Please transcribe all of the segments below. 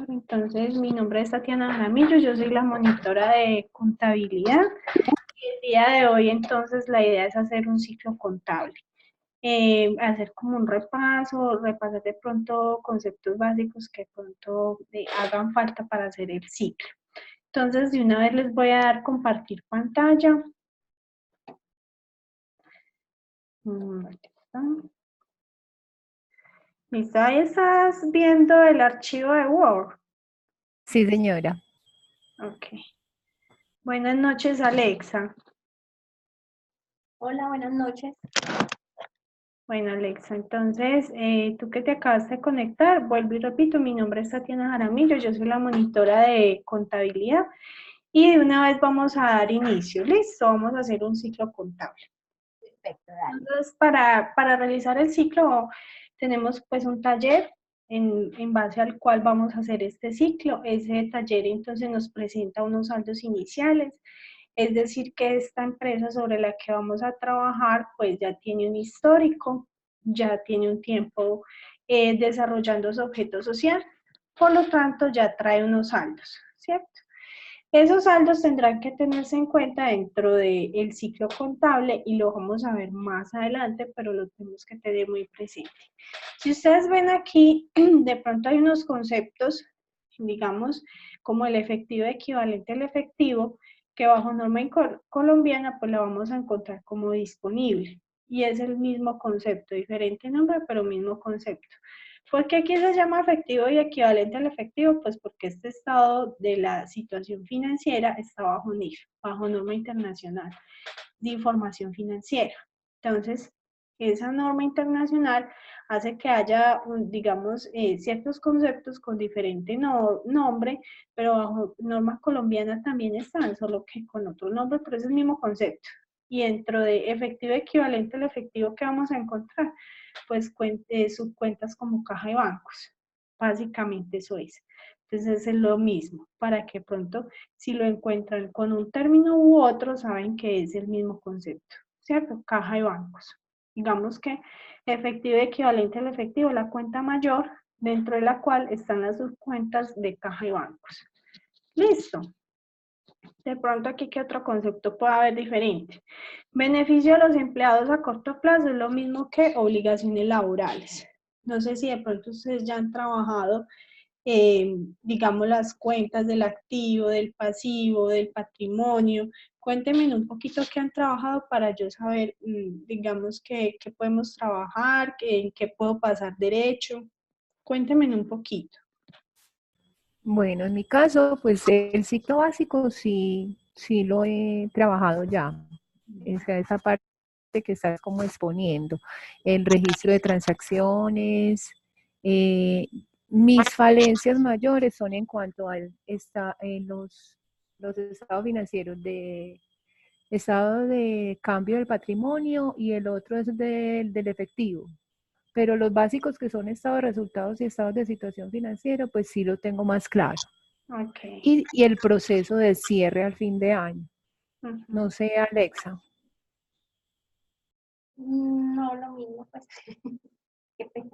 Entonces, mi nombre es Tatiana Jaramillo, yo soy la monitora de contabilidad. Y el día de hoy, entonces, la idea es hacer un ciclo contable. Hacer como un repaso, repasar de pronto conceptos básicos que de pronto hagan falta para hacer el ciclo. Entonces, de una vez les voy a dar compartir pantalla. ¿Listo? Ahí estás viendo el archivo de Word. Sí, señora. Ok. Buenas noches, Alexa. Hola, buenas noches. Bueno, Alexa, entonces, tú que te acabas de conectar, vuelvo y repito, mi nombre es Tatiana Jaramillo, yo soy la monitora de contabilidad y de una vez vamos a dar inicio, ¿listo? Vamos a hacer un ciclo contable. Perfecto, dale. Entonces, para realizar el ciclo, tenemos pues un taller en base al cual vamos a hacer este ciclo. Ese taller entonces nos presenta unos saldos iniciales, es decir, que esta empresa sobre la que vamos a trabajar pues ya tiene un histórico, ya tiene un tiempo desarrollando su objeto social, por lo tanto ya trae unos saldos, ¿cierto? Esos saldos tendrán que tenerse en cuenta dentro del ciclo contable y lo vamos a ver más adelante, pero lo tenemos que tener muy presente. Si ustedes ven aquí, de pronto hay unos conceptos, digamos, como el efectivo equivalente al efectivo, que bajo norma colombiana, pues lo vamos a encontrar como disponible. Y es el mismo concepto, diferente nombre, pero mismo concepto. ¿Por qué aquí se llama efectivo y equivalente al efectivo? Pues porque este estado de la situación financiera está bajo NIF, bajo norma internacional de información financiera. Entonces, esa norma internacional hace que haya, digamos, ciertos conceptos con diferente nombre, pero bajo norma colombiana también están, solo que con otro nombre, pero es el mismo concepto. Y dentro de efectivo equivalente al efectivo que vamos a encontrar, pues subcuentas como caja y bancos. Básicamente eso es. Entonces es lo mismo, para que pronto si lo encuentran con un término u otro, saben que es el mismo concepto, ¿cierto? Caja y bancos. Digamos que efectivo equivalente al efectivo, la cuenta mayor, dentro de la cual están las subcuentas de caja y bancos. Listo. De pronto aquí, ¿qué otro concepto puede haber diferente? Beneficio a los empleados a corto plazo es lo mismo que obligaciones laborales. No sé si de pronto ustedes ya han trabajado, digamos, las cuentas del activo, del pasivo, del patrimonio. Cuéntenme un poquito qué han trabajado para yo saber, digamos, qué podemos trabajar, en qué puedo pasar derecho. Cuéntenme un poquito. Bueno, en mi caso, pues el ciclo básico sí lo he trabajado ya. Esa parte que estás como exponiendo, el registro de transacciones. eh, Mis falencias mayores son en cuanto a los estados financieros de estado de cambio del patrimonio y el otro es del efectivo. Pero los básicos que son estados de resultados y estados de situación financiera, pues sí lo tengo más claro. Ok. Y el proceso de cierre al fin de año. Uh-huh. No sé, Alexa. No, lo mismo, pues. Qué pena.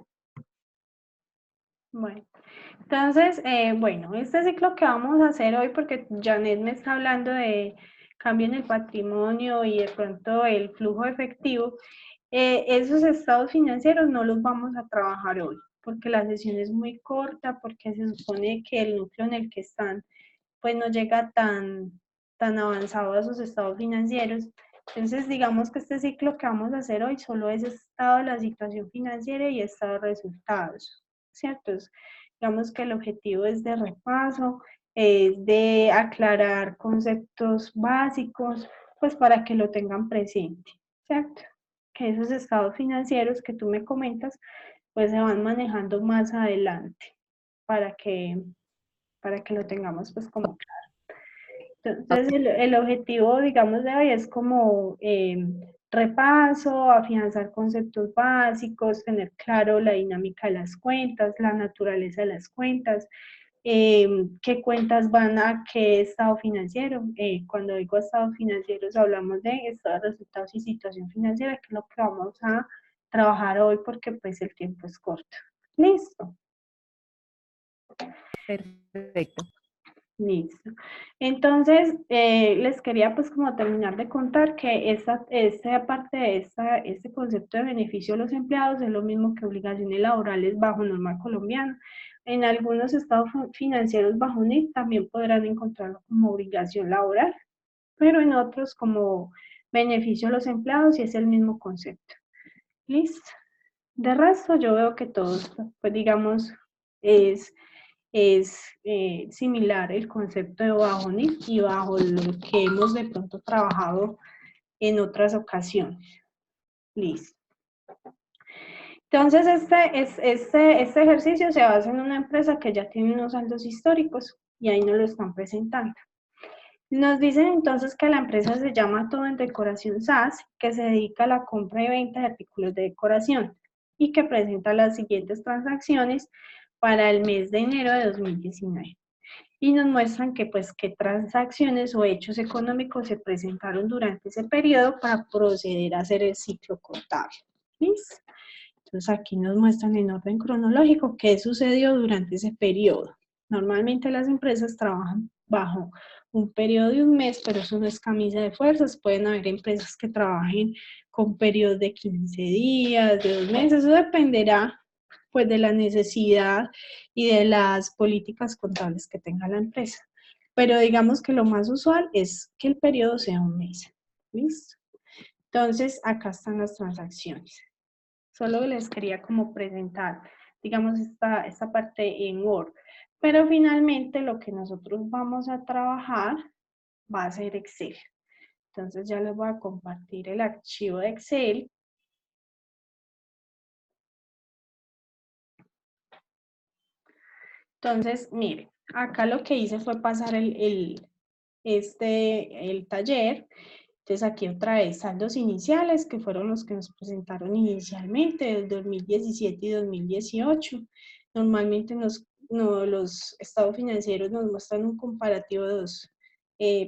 Bueno, entonces, bueno, este ciclo que vamos a hacer hoy, porque Janet me está hablando de cambio en el patrimonio y de pronto el flujo efectivo, esos estados financieros no los vamos a trabajar hoy, porque la sesión es muy corta, porque se supone que el núcleo en el que están, pues no llega tan avanzado a esos estados financieros. Entonces, digamos que este ciclo que vamos a hacer hoy solo es estado de la situación financiera y estado de resultados, ¿cierto? Digamos que el objetivo es de repaso, es de aclarar conceptos básicos, pues para que lo tengan presente, ¿cierto? Que esos estados financieros que tú me comentas, pues se van manejando más adelante para que, para que lo tengamos pues como claro. Entonces el objetivo, digamos, de hoy es como repaso, afianzar conceptos básicos, tener claro la dinámica de las cuentas, la naturaleza de las cuentas, qué cuentas van a qué estado financiero. Cuando digo estados financieros hablamos de estado de resultados y situación financiera, que es lo que vamos a trabajar hoy porque pues el tiempo es corto. Listo. Perfecto. Listo. Entonces, les quería pues como terminar de contar que esta parte de este concepto de beneficio a los empleados es lo mismo que obligaciones laborales bajo norma colombiana. En algunos estados financieros bajo NIC también podrán encontrarlo como obligación laboral, pero en otros como beneficio a los empleados y es el mismo concepto. Listo. De resto, yo veo que todos, pues digamos, es similar el concepto de bajo NIF y bajo lo que hemos de pronto trabajado en otras ocasiones. Listo. Entonces, este ejercicio se basa en una empresa que ya tiene unos saldos históricos y ahí nos lo están presentando. Nos dicen entonces que la empresa se llama Todo en Decoración SAS, que se dedica a la compra y venta de artículos de decoración y que presenta las siguientes transacciones para el mes de enero de 2019. Y nos muestran que pues qué transacciones o hechos económicos se presentaron durante ese periodo para proceder a hacer el ciclo contable. ¿Listo? Entonces aquí nos muestran en orden cronológico qué sucedió durante ese periodo. Normalmente las empresas trabajan bajo un periodo de un mes, pero eso no es camisa de fuerzas. Pueden haber empresas que trabajen con periodos de 15 días, de 2 meses, eso dependerá pues de la necesidad y de las políticas contables que tenga la empresa. Pero digamos que lo más usual es que el periodo sea un mes. ¿Listo? Entonces, acá están las transacciones. Solo les quería como presentar, digamos, esta parte en Word. Pero finalmente lo que nosotros vamos a trabajar va a ser Excel. Entonces ya les voy a compartir el archivo de Excel. Entonces, miren, acá lo que hice fue pasar el taller. Entonces aquí otra vez saldos iniciales, que fueron los que nos presentaron inicialmente, del 2017 y 2018. Normalmente los estados financieros nos muestran un comparativo de dos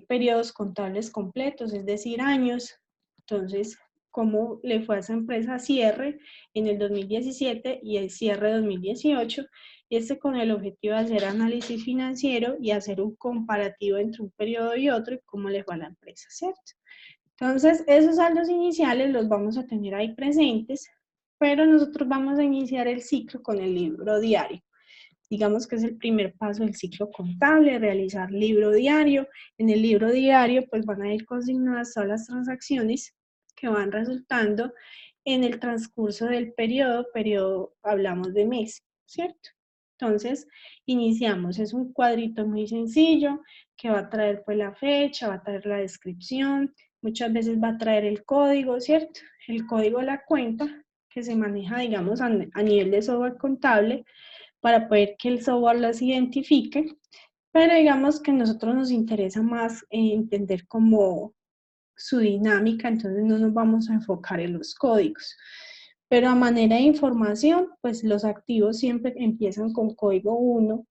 periodos contables completos, es decir, años. Entonces, cómo le fue a esa empresa cierre en el 2017 y el cierre de 2018, y con el objetivo de hacer análisis financiero y hacer un comparativo entre un periodo y otro y cómo le fue a la empresa, ¿cierto? Entonces, esos saldos iniciales los vamos a tener ahí presentes, pero nosotros vamos a iniciar el ciclo con el libro diario. Digamos que es el primer paso del ciclo contable, realizar libro diario. En el libro diario, pues van a ir consignadas todas las transacciones que van resultando en el transcurso del periodo hablamos de mes, ¿cierto? Entonces, iniciamos, es un cuadrito muy sencillo que va a traer pues la fecha, va a traer la descripción, muchas veces va a traer el código, ¿cierto? El código de la cuenta que se maneja, digamos, a nivel de software contable para poder que el software las identifique, pero digamos que a nosotros nos interesa más entender como su dinámica, entonces no nos vamos a enfocar en los códigos. Pero a manera de información, pues los activos siempre empiezan con código 1,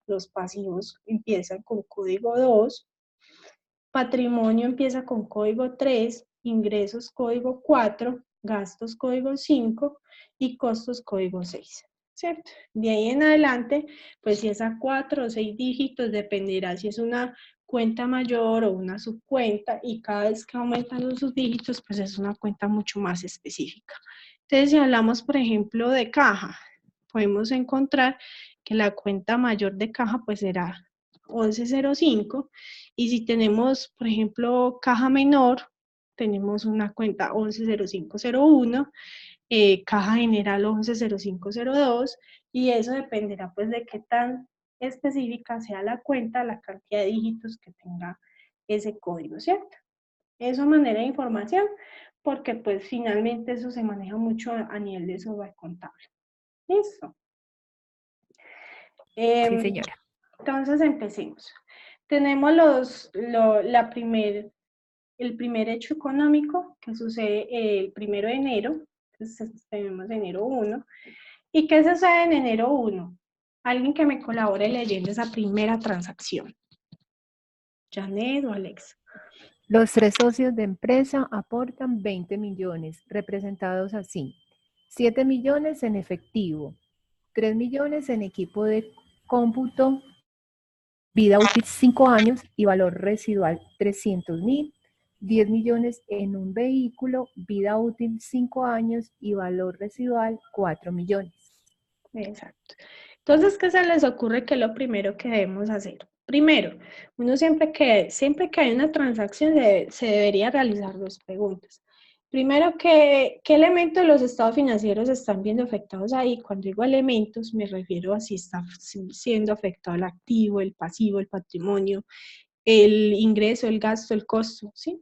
los pasivos empiezan con código 2, patrimonio empieza con código 3, ingresos código 4, gastos código 5 y costos código 6, ¿cierto? De ahí en adelante, pues si es a 4 o 6 dígitos, dependerá si es una cuenta mayor o una subcuenta, y cada vez que aumentan los subdígitos, pues es una cuenta mucho más específica. Entonces, si hablamos, por ejemplo, de caja, podemos encontrar que la cuenta mayor de caja pues será 1105, y si tenemos, por ejemplo, caja menor, tenemos una cuenta 110501, caja general 110502, y eso dependerá pues de qué tan específica sea la cuenta, la cantidad de dígitos que tenga ese código, ¿cierto? Eso a manera de información, porque pues finalmente eso se maneja mucho a nivel de software contable. ¿Listo? Sí, señora. Entonces empecemos. Tenemos el primer hecho económico que sucede el 1 de enero, entonces tenemos enero 1. ¿Y qué sucede en enero 1? Alguien que me colabore leyendo esa primera transacción. Janet o Alex. Los 3 socios de empresa aportan 20 millones, representados así: 7 millones en efectivo, 3 millones en equipo de cómputo, vida útil 5 años y valor residual 300.000. 10 millones en un vehículo, vida útil 5 años y valor residual 4 millones. Exacto. Entonces, ¿qué se les ocurre que es lo primero que debemos hacer? Primero, uno siempre que hay una transacción se debería realizar dos preguntas. Primero, ¿qué elementos de los estados financieros están viendo afectados ahí? Cuando digo elementos, me refiero a si está siendo afectado el activo, el pasivo, el patrimonio, el ingreso, el gasto, el costo, ¿sí?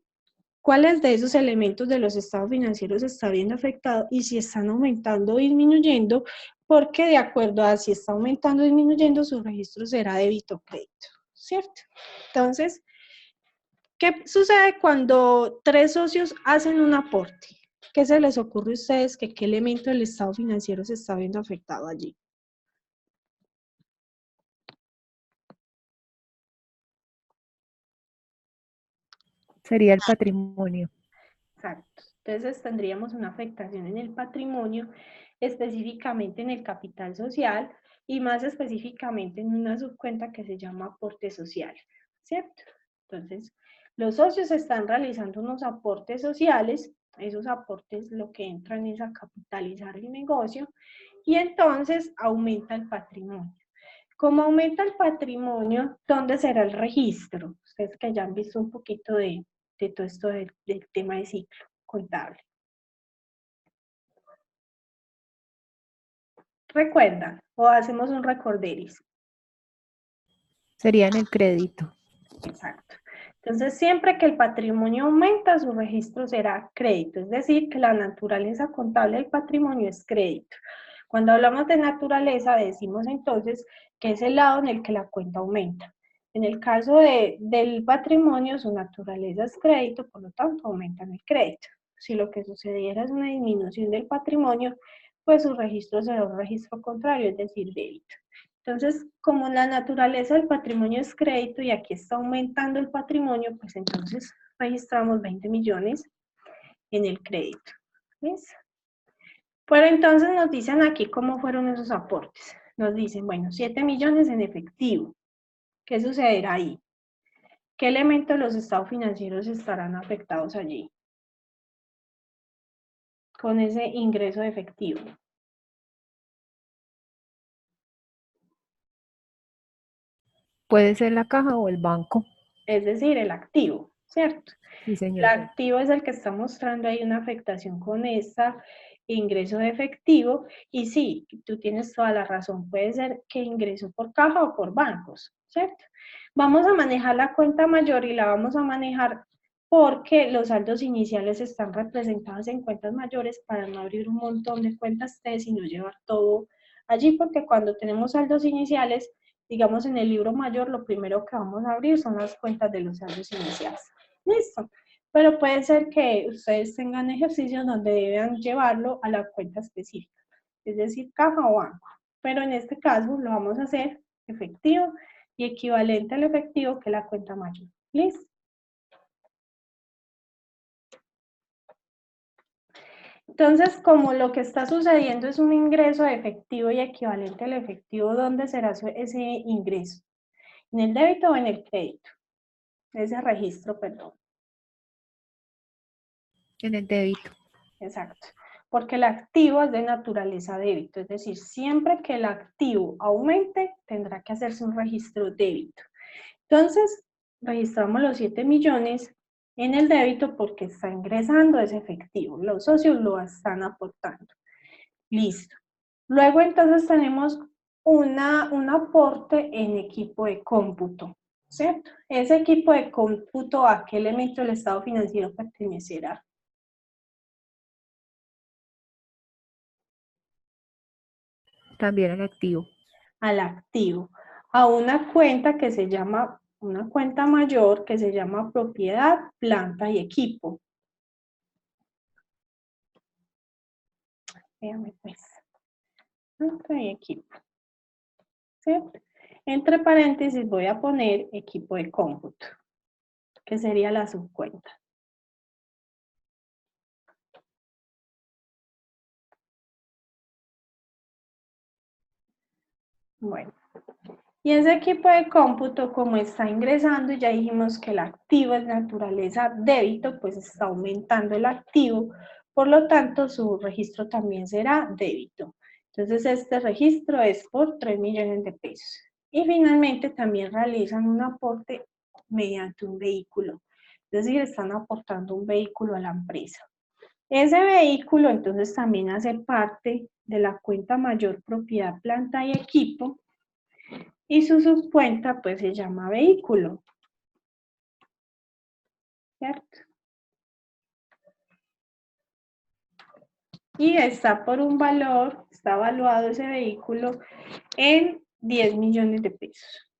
¿Cuáles de esos elementos de los estados financieros está viendo afectado y si están aumentando o disminuyendo? Porque de acuerdo a si está aumentando o disminuyendo, su registro será débito o crédito, ¿cierto? Entonces, ¿qué sucede cuando tres socios hacen un aporte? ¿Qué se les ocurre a ustedes que qué elemento del estado financiero se está viendo afectado allí? Sería el patrimonio. Exacto. Entonces tendríamos una afectación en el patrimonio, específicamente en el capital social y más específicamente en una subcuenta que se llama aporte social, ¿cierto? Entonces, los socios están realizando unos aportes sociales, esos aportes lo que entran es a capitalizar el negocio y entonces aumenta el patrimonio. Como aumenta el patrimonio, ¿dónde será el registro? Ustedes que ya han visto un poquito de todo esto del tema de ciclo contable. ¿Recuerdan? O hacemos un recorderis. Sería en el crédito. Exacto. Entonces, siempre que el patrimonio aumenta, su registro será crédito, es decir, que la naturaleza contable del patrimonio es crédito. Cuando hablamos de naturaleza, decimos entonces que es el lado en el que la cuenta aumenta. En el caso del patrimonio, su naturaleza es crédito, por lo tanto, aumenta en el crédito. Si lo que sucediera es una disminución del patrimonio, pues su registro será un registro contrario, es decir, débito. Entonces, como la naturaleza del patrimonio es crédito y aquí está aumentando el patrimonio, pues entonces registramos 20 millones en el crédito. ¿Ves? Pero entonces nos dicen aquí cómo fueron esos aportes. Nos dicen, bueno, 7 millones en efectivo. ¿Qué sucederá ahí? ¿Qué elementos de los estados financieros estarán afectados allí? Con ese ingreso de efectivo. Puede ser la caja o el banco. Es decir, el activo, ¿cierto? Sí, El señor. activo es el que está mostrando ahí una afectación con este ingreso de efectivo y sí, tú tienes toda la razón, puede ser que ingreso por caja o por bancos, ¿cierto? Vamos a manejar la cuenta mayor y la vamos a manejar porque los saldos iniciales están representados en cuentas mayores para no abrir un montón de cuentas T y no llevar todo allí, porque cuando tenemos saldos iniciales, digamos en el libro mayor, lo primero que vamos a abrir son las cuentas de los saldos iniciales. Listo. Pero puede ser que ustedes tengan ejercicios donde deban llevarlo a la cuenta específica, es decir, caja o banco. Pero en este caso lo vamos a hacer efectivo y equivalente al efectivo que la cuenta mayor. ¿Listo? Entonces, como lo que está sucediendo es un ingreso de efectivo y equivalente al efectivo, ¿dónde será ese ingreso? ¿En el débito o en el crédito? Ese registro, perdón. En el débito. Exacto, porque el activo es de naturaleza débito, es decir, siempre que el activo aumente, tendrá que hacerse un registro débito. Entonces, registramos los 7 millones en el débito porque está ingresando ese efectivo, los socios lo están aportando. Listo. Luego entonces tenemos un aporte en equipo de cómputo, ¿cierto? Ese equipo de cómputo, ¿a qué elemento del estado financiero pertenecerá? También el activo. Al activo, a una cuenta que se llama, una cuenta mayor que se llama propiedad, planta y equipo. Véame pues, planta y equipo, ¿cierto? Entre paréntesis voy a poner equipo de cómputo, que sería la subcuenta. Bueno, Y ese equipo de cómputo, como está ingresando, ya dijimos que el activo es naturaleza débito, pues está aumentando el activo, por lo tanto su registro también será débito. Entonces este registro es por 3 millones de pesos. Y finalmente también realizan un aporte mediante un vehículo, es decir, están aportando un vehículo a la empresa. Ese vehículo entonces también hace parte de la cuenta mayor propiedad, planta y equipo, y su subcuenta pues se llama vehículo, ¿cierto? Y está por un valor, está evaluado ese vehículo en 10 millones de pesos.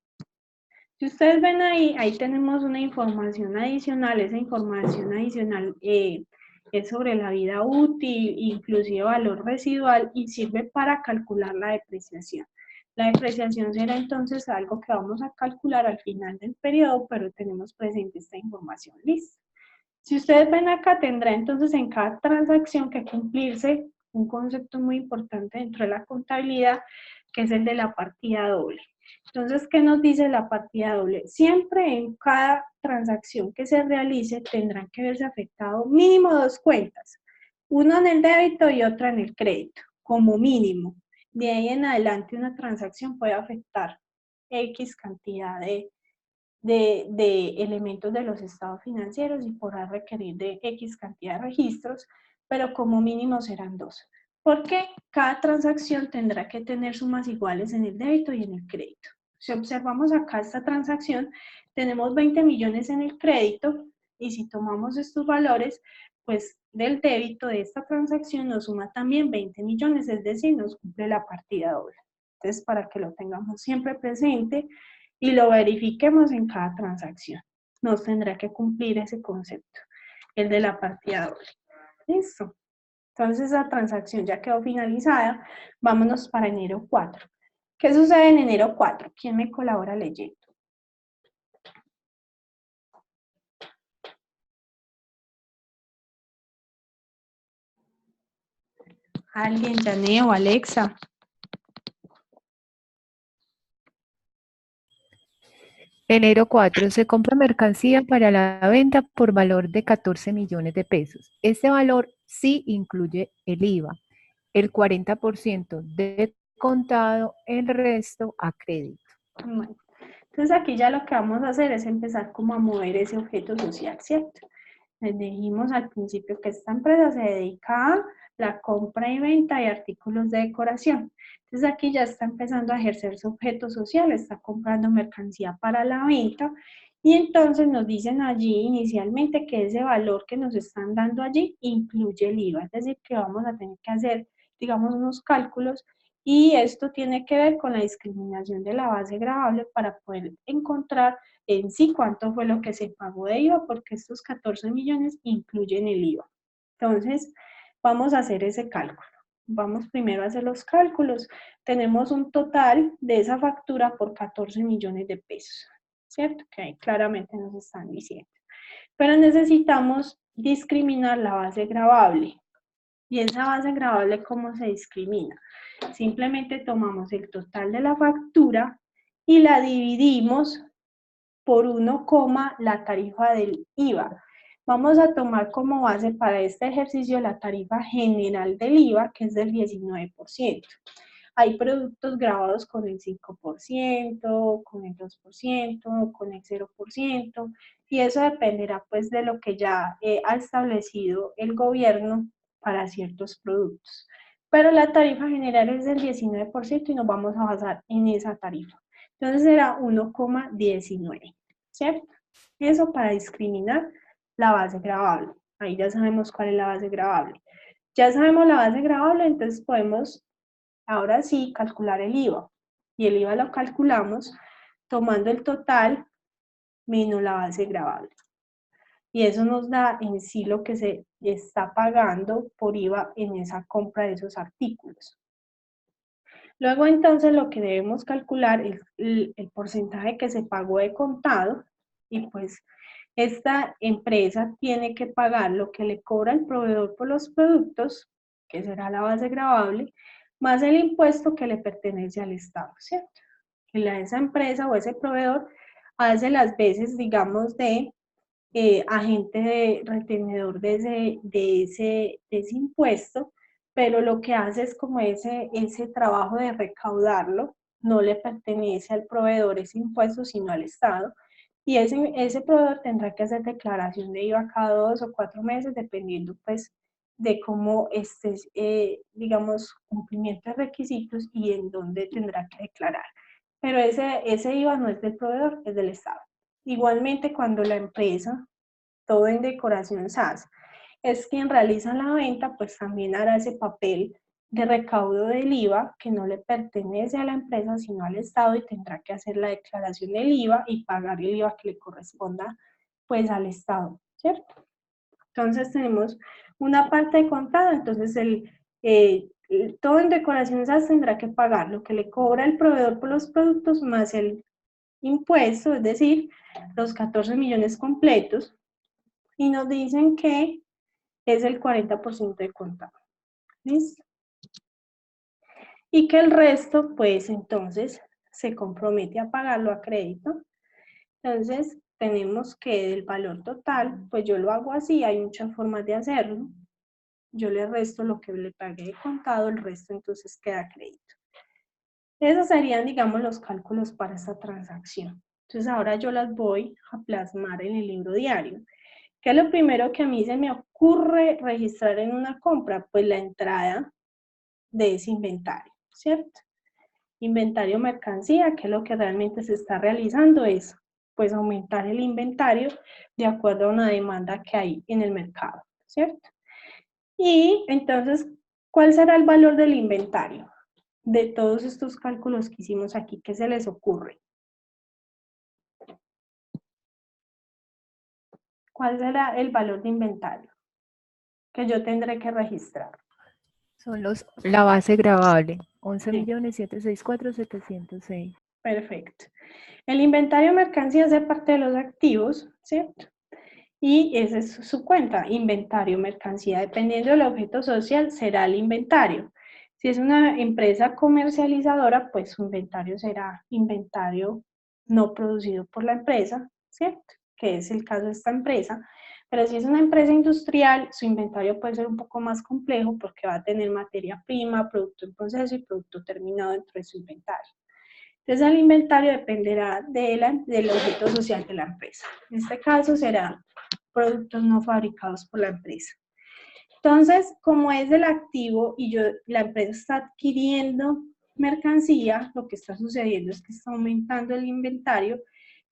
Si ustedes ven ahí, ahí tenemos una información adicional, esa información adicional es sobre la vida útil, inclusive valor residual, y sirve para calcular la depreciación. La depreciación será entonces algo que vamos a calcular al final del periodo, pero tenemos presente esta información lista. Si ustedes ven acá, tendrá entonces en cada transacción que cumplirse un concepto muy importante dentro de la contabilidad, que es el de la partida doble. Entonces, ¿qué nos dice la partida doble? Siempre en cada transacción que se realice tendrán que verse afectado mínimo 2 cuentas, una en el débito y otra en el crédito, como mínimo. De ahí en adelante una transacción puede afectar X cantidad de elementos de los estados financieros y podrá requerir de X cantidad de registros, pero como mínimo serán 2. Porque cada transacción tendrá que tener sumas iguales en el débito y en el crédito. Si observamos acá esta transacción, tenemos 20 millones en el crédito, y si tomamos estos valores, pues del débito de esta transacción nos suma también 20 millones, es decir, nos cumple la partida doble. Entonces, para que lo tengamos siempre presente y lo verifiquemos en cada transacción, nos tendrá que cumplir ese concepto, el de la partida doble. Listo. Entonces, la transacción ya quedó finalizada. Vámonos para enero 4. ¿Qué sucede en enero 4? ¿Quién me colabora leyendo? ¿Alguien? ¿Jané o Alexa? Enero 4. Se compra mercancía para la venta por valor de 14 millones de pesos. Este valor sí incluye el IVA, el 40% de contado, el resto a crédito. Bueno, entonces aquí ya lo que vamos a hacer es empezar como a mover ese objeto social, ¿cierto? Les dijimos al principio que esta empresa se dedica a la compra y venta de artículos de decoración. Entonces aquí ya está empezando a ejercer su objeto social, está comprando mercancía para la venta, y entonces nos dicen allí inicialmente que ese valor que nos están dando allí incluye el IVA, es decir, que vamos a tener que hacer, digamos, unos cálculos, y esto tiene que ver con la discriminación de la base gravable para poder encontrar en sí cuánto fue lo que se pagó de IVA, porque estos 14 millones incluyen el IVA. Entonces, vamos a hacer ese cálculo. Vamos primero a hacer los cálculos. Tenemos un total de esa factura por 14 millones de pesos, ¿cierto? Que ahí claramente nos están diciendo. Pero necesitamos discriminar la base gravable. ¿Y esa base gravable cómo se discrimina? Simplemente tomamos el total de la factura y la dividimos por 1, la tarifa del IVA. Vamos a tomar como base para este ejercicio la tarifa general del IVA, que es del 19%. Hay productos grabados con el 5%, con el 2%, con el 0%, y eso dependerá pues de lo que ya ha establecido el gobierno para ciertos productos. Pero la tarifa general es del 19% y nos vamos a basar en esa tarifa. Entonces será 1,19, ¿cierto? Eso para discriminar la base gravable. Ahí ya sabemos cuál es la base gravable. Ya sabemos la base gravable, entonces podemos ahora sí calcular el IVA. Y el IVA lo calculamos tomando el total menos la base gravable. Y eso nos da en sí lo que se está pagando por IVA en esa compra de esos artículos. Luego entonces lo que debemos calcular es el porcentaje que se pagó de contado, y pues esta empresa tiene que pagar lo que le cobra el proveedor por los productos, que será la base gravable, más el impuesto que le pertenece al Estado, ¿cierto? esa empresa o ese proveedor hace las veces, digamos, de agente retenedor de ese impuesto, pero lo que hace es como ese trabajo de recaudarlo, no le pertenece al proveedor ese impuesto, sino al Estado, y ese proveedor tendrá que hacer declaración de IVA cada 2 o 4 meses, dependiendo pues de cómo estés, digamos, cumplimiento de requisitos y en dónde tendrá que declarar. Pero ese IVA no es del proveedor, es del Estado. Igualmente, cuando la empresa, todo en decoración SAS, es quien realiza la venta, pues también hará ese papel de recaudo del IVA que no le pertenece a la empresa, sino al Estado, y tendrá que hacer la declaración del IVA y pagar el IVA que le corresponda pues al Estado, ¿cierto? Entonces tenemos una parte de contado, entonces todo en decoración SAS tendrá que pagar lo que le cobra el proveedor por los productos más el impuesto, es decir, los 14 millones completos, y nos dicen que es el 40% de contado. ¿Listo? Y que el resto, pues entonces, se compromete a pagarlo a crédito. Entonces, tenemos que el valor total, pues yo lo hago así, hay muchas formas de hacerlo. Yo le resto lo que le pagué de contado, el resto entonces queda a crédito. Esos serían, digamos, los cálculos para esta transacción. Entonces, ahora yo las voy a plasmar en el libro diario. ¿Qué es lo primero que a mí se me ocurre registrar en una compra? Pues la entrada de ese inventario, ¿cierto? Inventario mercancía, que es lo que realmente se está realizando, es pues aumentar el inventario de acuerdo a una demanda que hay en el mercado, ¿cierto? Y entonces, ¿cuál será el valor del inventario? De todos estos cálculos que hicimos aquí, ¿qué se les ocurre? ¿Cuál será el valor de inventario que yo tendré que registrar? Son la base gravable, Sí. 11.764.706. Perfecto. El inventario de mercancía hace parte de los activos, ¿cierto? Y esa es su cuenta, inventario, mercancía. Dependiendo del objeto social, será el inventario. Si es una empresa comercializadora, pues su inventario será inventario no producido por la empresa, ¿cierto? Que es el caso de esta empresa. Pero si es una empresa industrial, su inventario puede ser un poco más complejo porque va a tener materia prima, producto en proceso y producto terminado dentro de su inventario. Entonces, el inventario dependerá del objeto social de la empresa. En este caso será productos no fabricados por la empresa. Entonces, como es del activo y la empresa está adquiriendo mercancía, lo que está sucediendo es que está aumentando el inventario,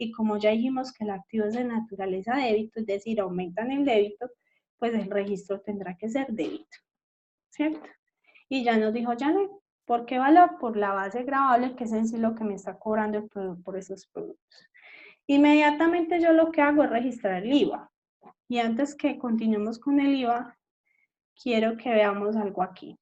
y como ya dijimos que el activo es de naturaleza débito, es decir, aumentan el débito, pues el registro tendrá que ser débito, ¿cierto? Y ya nos dijo Janet, ¿por qué valor? Por la base gravable, que es en sí lo que me está cobrando el proveedor por esos productos. Inmediatamente yo lo que hago es registrar el IVA. Y antes que continuemos con el IVA, quiero que veamos algo aquí.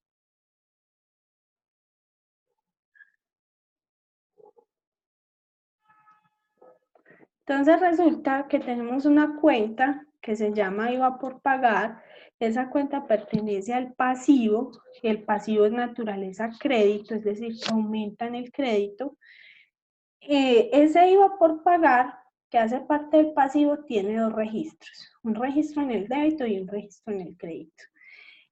Entonces resulta que tenemos una cuenta que se llama IVA por pagar. Esa cuenta pertenece al pasivo, y el pasivo es naturaleza crédito, es decir, aumenta en el crédito. Ese IVA por pagar, que hace parte del pasivo, tiene dos registros, un registro en el débito y un registro en el crédito.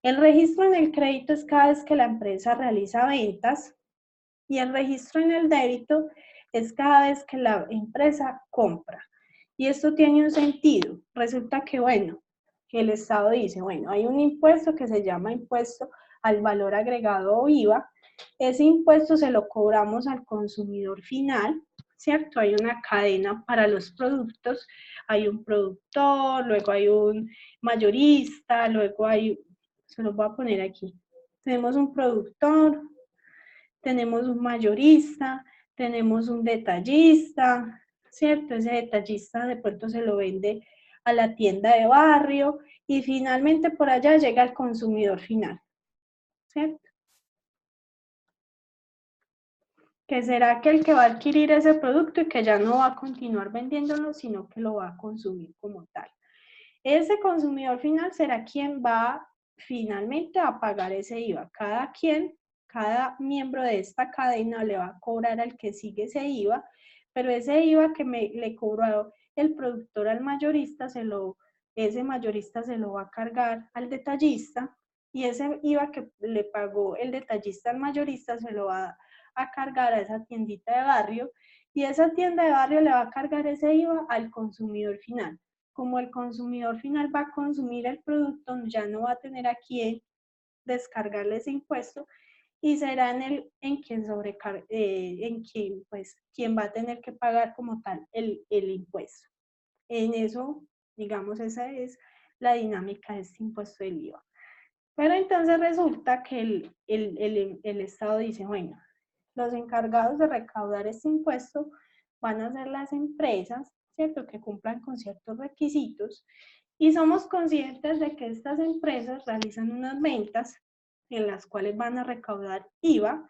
El registro en el crédito es cada vez que la empresa realiza ventas, y el registro en el débito es cada vez que la empresa compra. Y esto tiene un sentido. Resulta que, bueno, el Estado dice, bueno, hay un impuesto que se llama impuesto al valor agregado o IVA. Ese impuesto se lo cobramos al consumidor final, ¿cierto? Hay una cadena para los productos, hay un productor, luego hay un mayorista, luego hay, se los voy a poner aquí, tenemos un productor, tenemos un mayorista, tenemos un detallista, ¿cierto? Ese detallista de pronto se lo vende a la tienda de barrio, y finalmente por allá llega al consumidor final, ¿cierto? Que será aquel que va a adquirir ese producto y que ya no va a continuar vendiéndolo, sino que lo va a consumir como tal. Ese consumidor final será quien va finalmente a pagar ese IVA. cada miembro de esta cadena le va a cobrar al que sigue ese IVA, pero ese IVA que le cobró el productor al mayorista, ese mayorista se lo va a cargar al detallista, y ese IVA que le pagó el detallista al mayorista se lo va a cargar a esa tiendita de barrio, y esa tienda de barrio le va a cargar ese IVA al consumidor final. Como el consumidor final va a consumir el producto, ya no va a tener a quién descargarle ese impuesto, y será en quien pues quien va a tener que pagar como tal el impuesto. En eso, digamos, esa es la dinámica de este impuesto del IVA. Pero entonces resulta que el Estado dice, bueno, los encargados de recaudar este impuesto van a ser las empresas, ¿cierto?, que cumplan con ciertos requisitos, y somos conscientes de que estas empresas realizan unas ventas en las cuales van a recaudar IVA,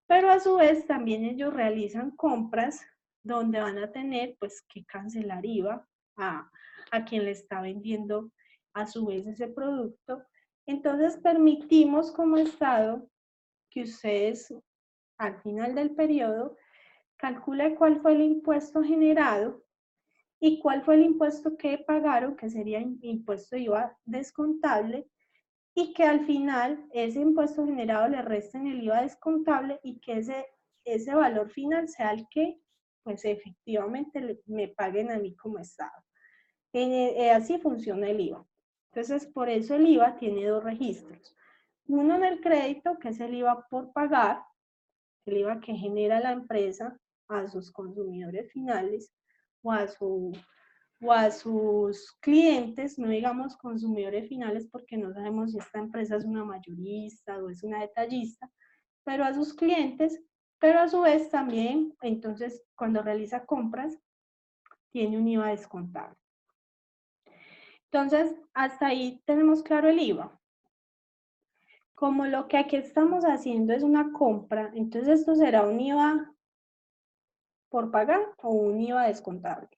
pero a su vez también ellos realizan compras donde van a tener pues que cancelar IVA a quien le está vendiendo a su vez ese producto. Entonces permitimos como Estado que ustedes al final del periodo calculen cuál fue el impuesto generado y cuál fue el impuesto que pagaron, que sería impuesto IVA descontable, y que al final ese impuesto generado le resten el IVA descontable, y que ese valor final sea el que pues efectivamente me paguen a mí como Estado. Así funciona el IVA. Entonces, por eso el IVA tiene dos registros. Uno en el crédito, que es el IVA por pagar, el IVA que genera la empresa a sus consumidores finales o a sus clientes, no digamos consumidores finales porque no sabemos si esta empresa es una mayorista o es una detallista, pero a sus clientes, pero a su vez también, entonces, cuando realiza compras, tiene un IVA descontable. Entonces, hasta ahí tenemos claro el IVA. Como lo que aquí estamos haciendo es una compra, entonces esto será un IVA por pagar o un IVA descontable.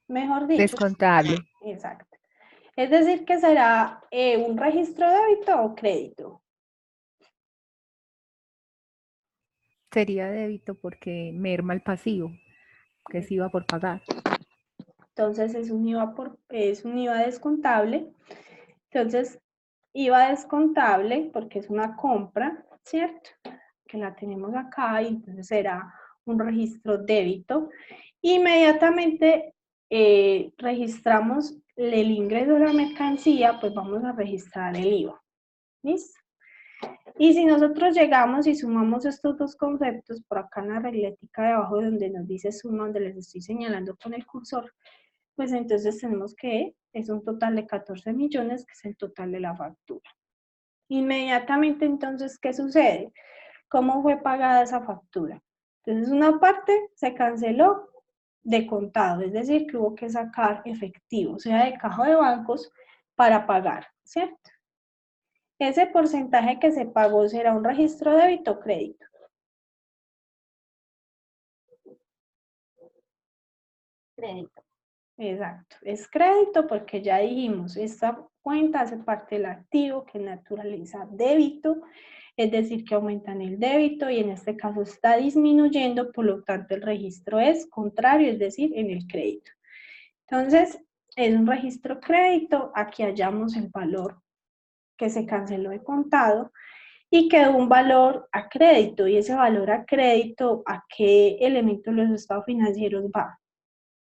Mejor dicho. Descontable. Exacto. Es decir, que será un registro de débito o crédito. Sería débito porque merma el pasivo, que es IVA por pagar. Entonces es un IVA descontable. Entonces, IVA descontable porque es una compra, ¿cierto? Que la tenemos acá, y entonces será un registro débito. Inmediatamente registramos el ingreso de la mercancía, pues vamos a registrar el IVA. ¿Listo? Y si nosotros llegamos y sumamos estos dos conceptos, por acá en la reglética de abajo donde nos dice suma, donde les estoy señalando con el cursor, pues entonces tenemos que es un total de 14 millones, que es el total de la factura. Inmediatamente entonces, ¿qué sucede? ¿Cómo fue pagada esa factura? Entonces una parte se canceló de contado, es decir, que hubo que sacar efectivo, o sea, de caja de bancos para pagar, ¿cierto? Ese porcentaje que se pagó será un registro débito o crédito. Crédito. Exacto, es crédito porque ya dijimos, esta cuenta hace parte del activo que naturaliza débito, es decir, que aumenta en el débito y en este caso está disminuyendo, por lo tanto el registro es contrario, es decir, en el crédito. Entonces, en un registro crédito, aquí hallamos el valor que se canceló de contado y quedó un valor a crédito, y ese valor a crédito, ¿a qué elemento de los estados financieros va?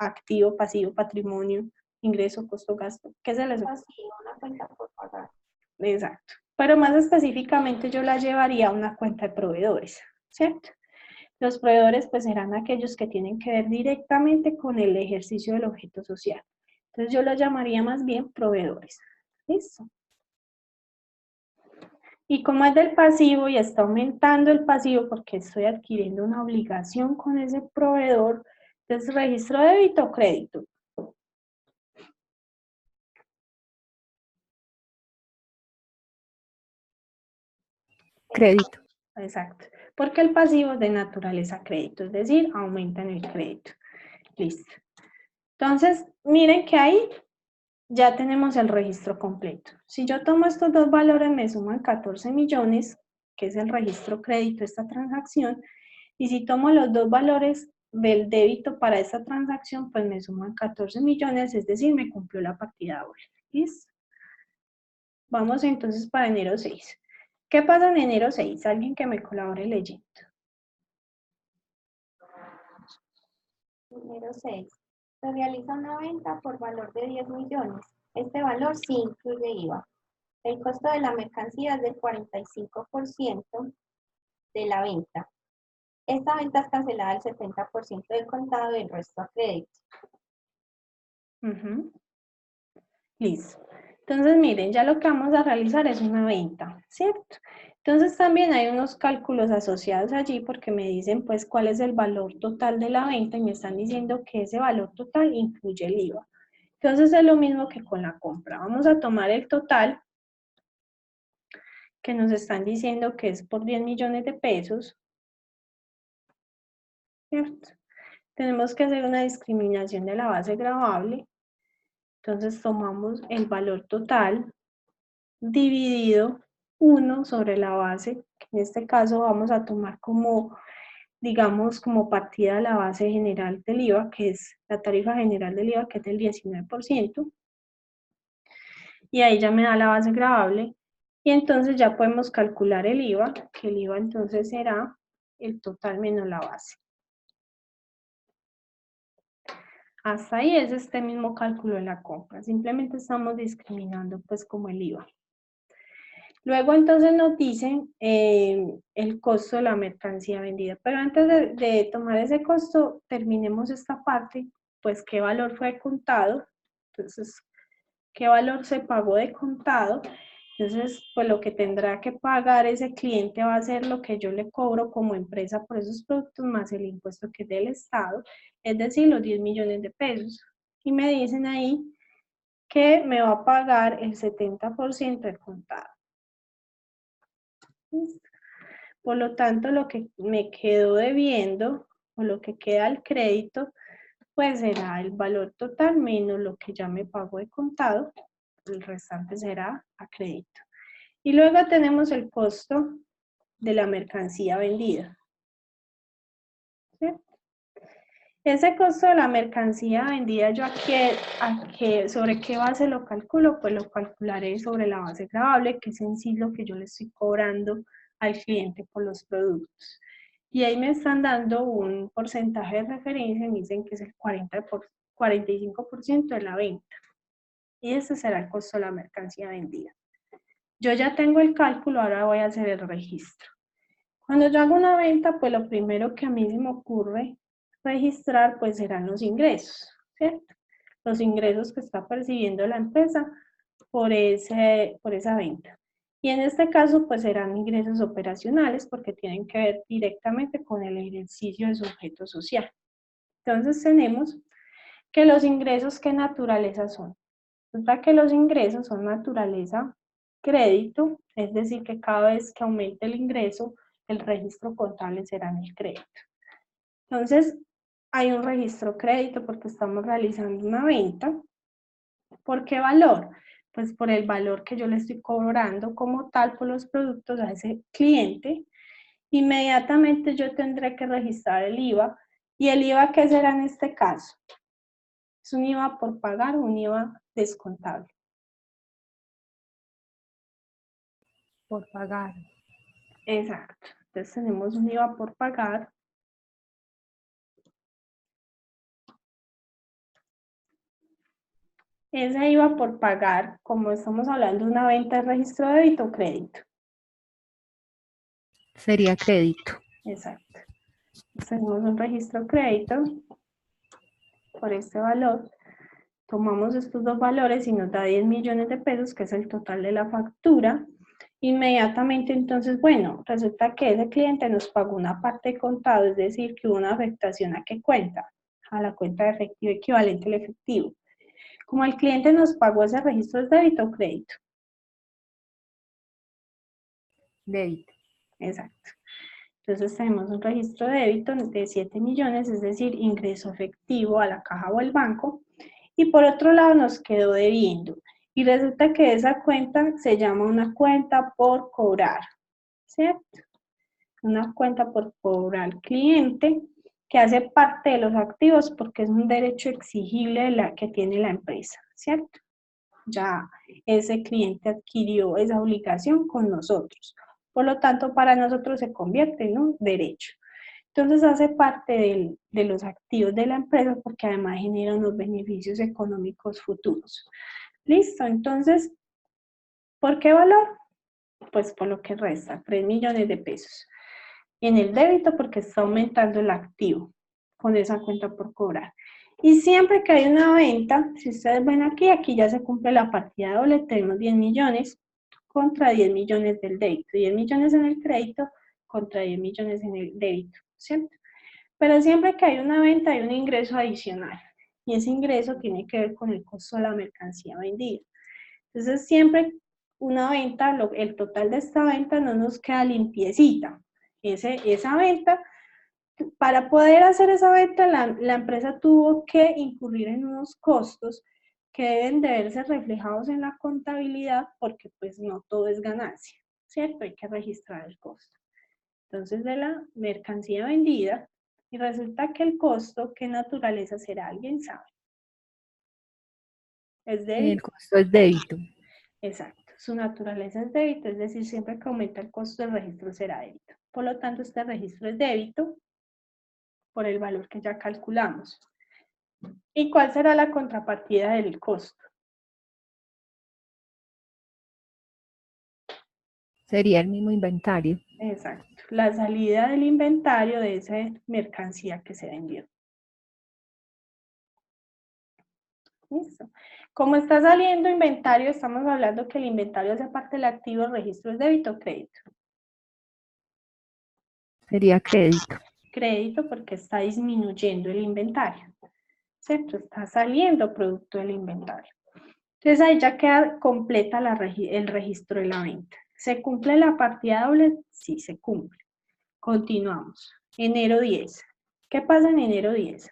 Activo, pasivo, patrimonio, ingreso, costo, gasto. ¿Qué se les Así, una cuenta por pagar. Exacto. Pero más específicamente yo la llevaría a una cuenta de proveedores, ¿cierto? Los proveedores pues serán aquellos que tienen que ver directamente con el ejercicio del objeto social. Entonces yo lo llamaría más bien proveedores. ¿Listo? Y como es del pasivo y está aumentando el pasivo porque estoy adquiriendo una obligación con ese proveedor, entonces registro débito o crédito. Crédito. Exacto, porque el pasivo es de naturaleza crédito, es decir, aumenta en el crédito. Listo. Entonces, miren que ahí ya tenemos el registro completo. Si yo tomo estos dos valores, me suman 14 millones, que es el registro crédito de esta transacción, y si tomo los dos valores del débito para esta transacción, pues me suman 14 millones, es decir, me cumplió la partida doble. ¿Listo? Vamos entonces para enero 6. ¿Qué pasa en enero 6? Alguien que me colabore leyendo. Número 6. Se realiza una venta por valor de 10 millones. Este valor sí incluye IVA. El costo de la mercancía es del 45% de la venta. Esta venta es cancelada al 70% del contado y el resto a crédito. Listo. Entonces, miren, ya lo que vamos a realizar es una venta, ¿cierto? Entonces, también hay unos cálculos asociados allí porque me dicen, pues, cuál es el valor total de la venta y me están diciendo que ese valor total incluye el IVA. Entonces, es lo mismo que con la compra. Vamos a tomar el total que nos están diciendo que es por 10 millones de pesos, ¿cierto? Tenemos que hacer una discriminación de la base gravable. Entonces, tomamos el valor total dividido 1 sobre la base, que en este caso vamos a tomar como, digamos, como partida la base general del IVA, que es la tarifa general del IVA, que es del 19%, y ahí ya me da la base gravable, y entonces ya podemos calcular el IVA, que el IVA entonces será el total menos la base. Hasta ahí es este mismo cálculo de la compra, simplemente estamos discriminando pues como el IVA. Luego entonces nos dicen el costo de la mercancía vendida, pero antes de tomar ese costo, terminemos esta parte, pues qué valor fue contado, entonces qué valor se pagó de contado, entonces pues lo que tendrá que pagar ese cliente va a ser lo que yo le cobro como empresa por esos productos más el impuesto que es del Estado, es decir, los 10 millones de pesos. Y me dicen ahí que me va a pagar el 70% del contado. Por lo tanto, lo que me quedó debiendo, o lo que queda al crédito, pues será el valor total menos lo que ya me pagó de contado, el restante será a crédito. Y luego tenemos el costo de la mercancía vendida. ¿Sí? Ese costo de la mercancía vendida, yo ¿sobre qué base lo calculo? Pues lo calcularé sobre la base gravable, que es en sí lo que yo le estoy cobrando al cliente por los productos. Y ahí me están dando un porcentaje de referencia, me dicen que es el 45% de la venta. Y ese será el costo de la mercancía vendida. Yo ya tengo el cálculo, ahora voy a hacer el registro. Cuando yo hago una venta, pues lo primero que a mí se me ocurre registrar, pues serán los ingresos, ¿cierto? Los ingresos que está percibiendo la empresa por esa venta. Y en este caso, pues serán ingresos operacionales porque tienen que ver directamente con el ejercicio de su objeto social. Entonces tenemos que los ingresos, ¿qué naturaleza son? Resulta que los ingresos son naturaleza crédito, es decir, que cada vez que aumente el ingreso, el registro contable será en el crédito. Entonces, hay un registro crédito porque estamos realizando una venta. ¿Por qué valor? Pues por el valor que yo le estoy cobrando como tal por los productos a ese cliente. Inmediatamente yo tendré que registrar el IVA. ¿Y el IVA qué será en este caso? ¿Es un IVA por pagar o un IVA descontable? Por pagar. Exacto. Entonces tenemos un IVA por pagar. Ese IVA por pagar, como estamos hablando de una venta de registro de débito o crédito. Sería crédito. Exacto. Tenemos un registro crédito por este valor. Tomamos estos dos valores y nos da 10 millones de pesos, que es el total de la factura. Inmediatamente, entonces, bueno, resulta que ese cliente nos pagó una parte de contado, es decir, que hubo una afectación ¿a qué cuenta? A la cuenta de efectivo equivalente al efectivo. Como el cliente nos pagó ese registro, ¿es débito o crédito? Débito. Exacto. Entonces tenemos un registro de débito de 7 millones, es decir, ingreso efectivo a la caja o al banco, y por otro lado nos quedó debiendo. Y resulta que esa cuenta se llama una cuenta por cobrar, ¿cierto? Una cuenta por cobrar al cliente que hace parte de los activos porque es un derecho exigible que tiene la empresa, ¿cierto? Ya ese cliente adquirió esa obligación con nosotros. Por lo tanto, para nosotros se convierte en un derecho. Entonces hace parte de los activos de la empresa porque además genera unos beneficios económicos futuros. Listo, entonces, ¿por qué valor? Pues por lo que resta, 3 millones de pesos. Y en el débito porque está aumentando el activo con esa cuenta por cobrar. Y siempre que hay una venta, si ustedes ven aquí, aquí ya se cumple la partida doble, tenemos 10 millones contra 10 millones del débito, 10 millones en el crédito contra 10 millones en el débito, ¿cierto? Pero siempre que hay una venta hay un ingreso adicional y ese ingreso tiene que ver con el costo de la mercancía vendida. Entonces siempre una venta, el total de esta venta no nos queda limpiecita. Esa venta, para poder hacer esa venta, la empresa tuvo que incurrir en unos costos que deben de verse reflejados en la contabilidad porque pues no todo es ganancia, ¿cierto? Hay que registrar el costo. Entonces de la mercancía vendida, y resulta que el costo, ¿qué naturaleza será? ¿Alguien sabe? ¿Es débito? El costo es débito. Exacto, su naturaleza es débito, es decir, siempre que aumenta el costo del registro será débito. Por lo tanto, este registro es débito por el valor que ya calculamos. ¿Y cuál será la contrapartida del costo? Sería el mismo inventario. Exacto, la salida del inventario de esa mercancía que se vendió. Listo. Como está saliendo inventario, estamos hablando que el inventario hace parte del activo, el registro es débito o crédito. Sería crédito. Crédito porque está disminuyendo el inventario, ¿cierto? Está saliendo producto del inventario. Entonces ahí ya queda completa el registro de la venta. ¿Se cumple la partida doble? Sí, se cumple. Continuamos. Enero 10. ¿Qué pasa en enero 10?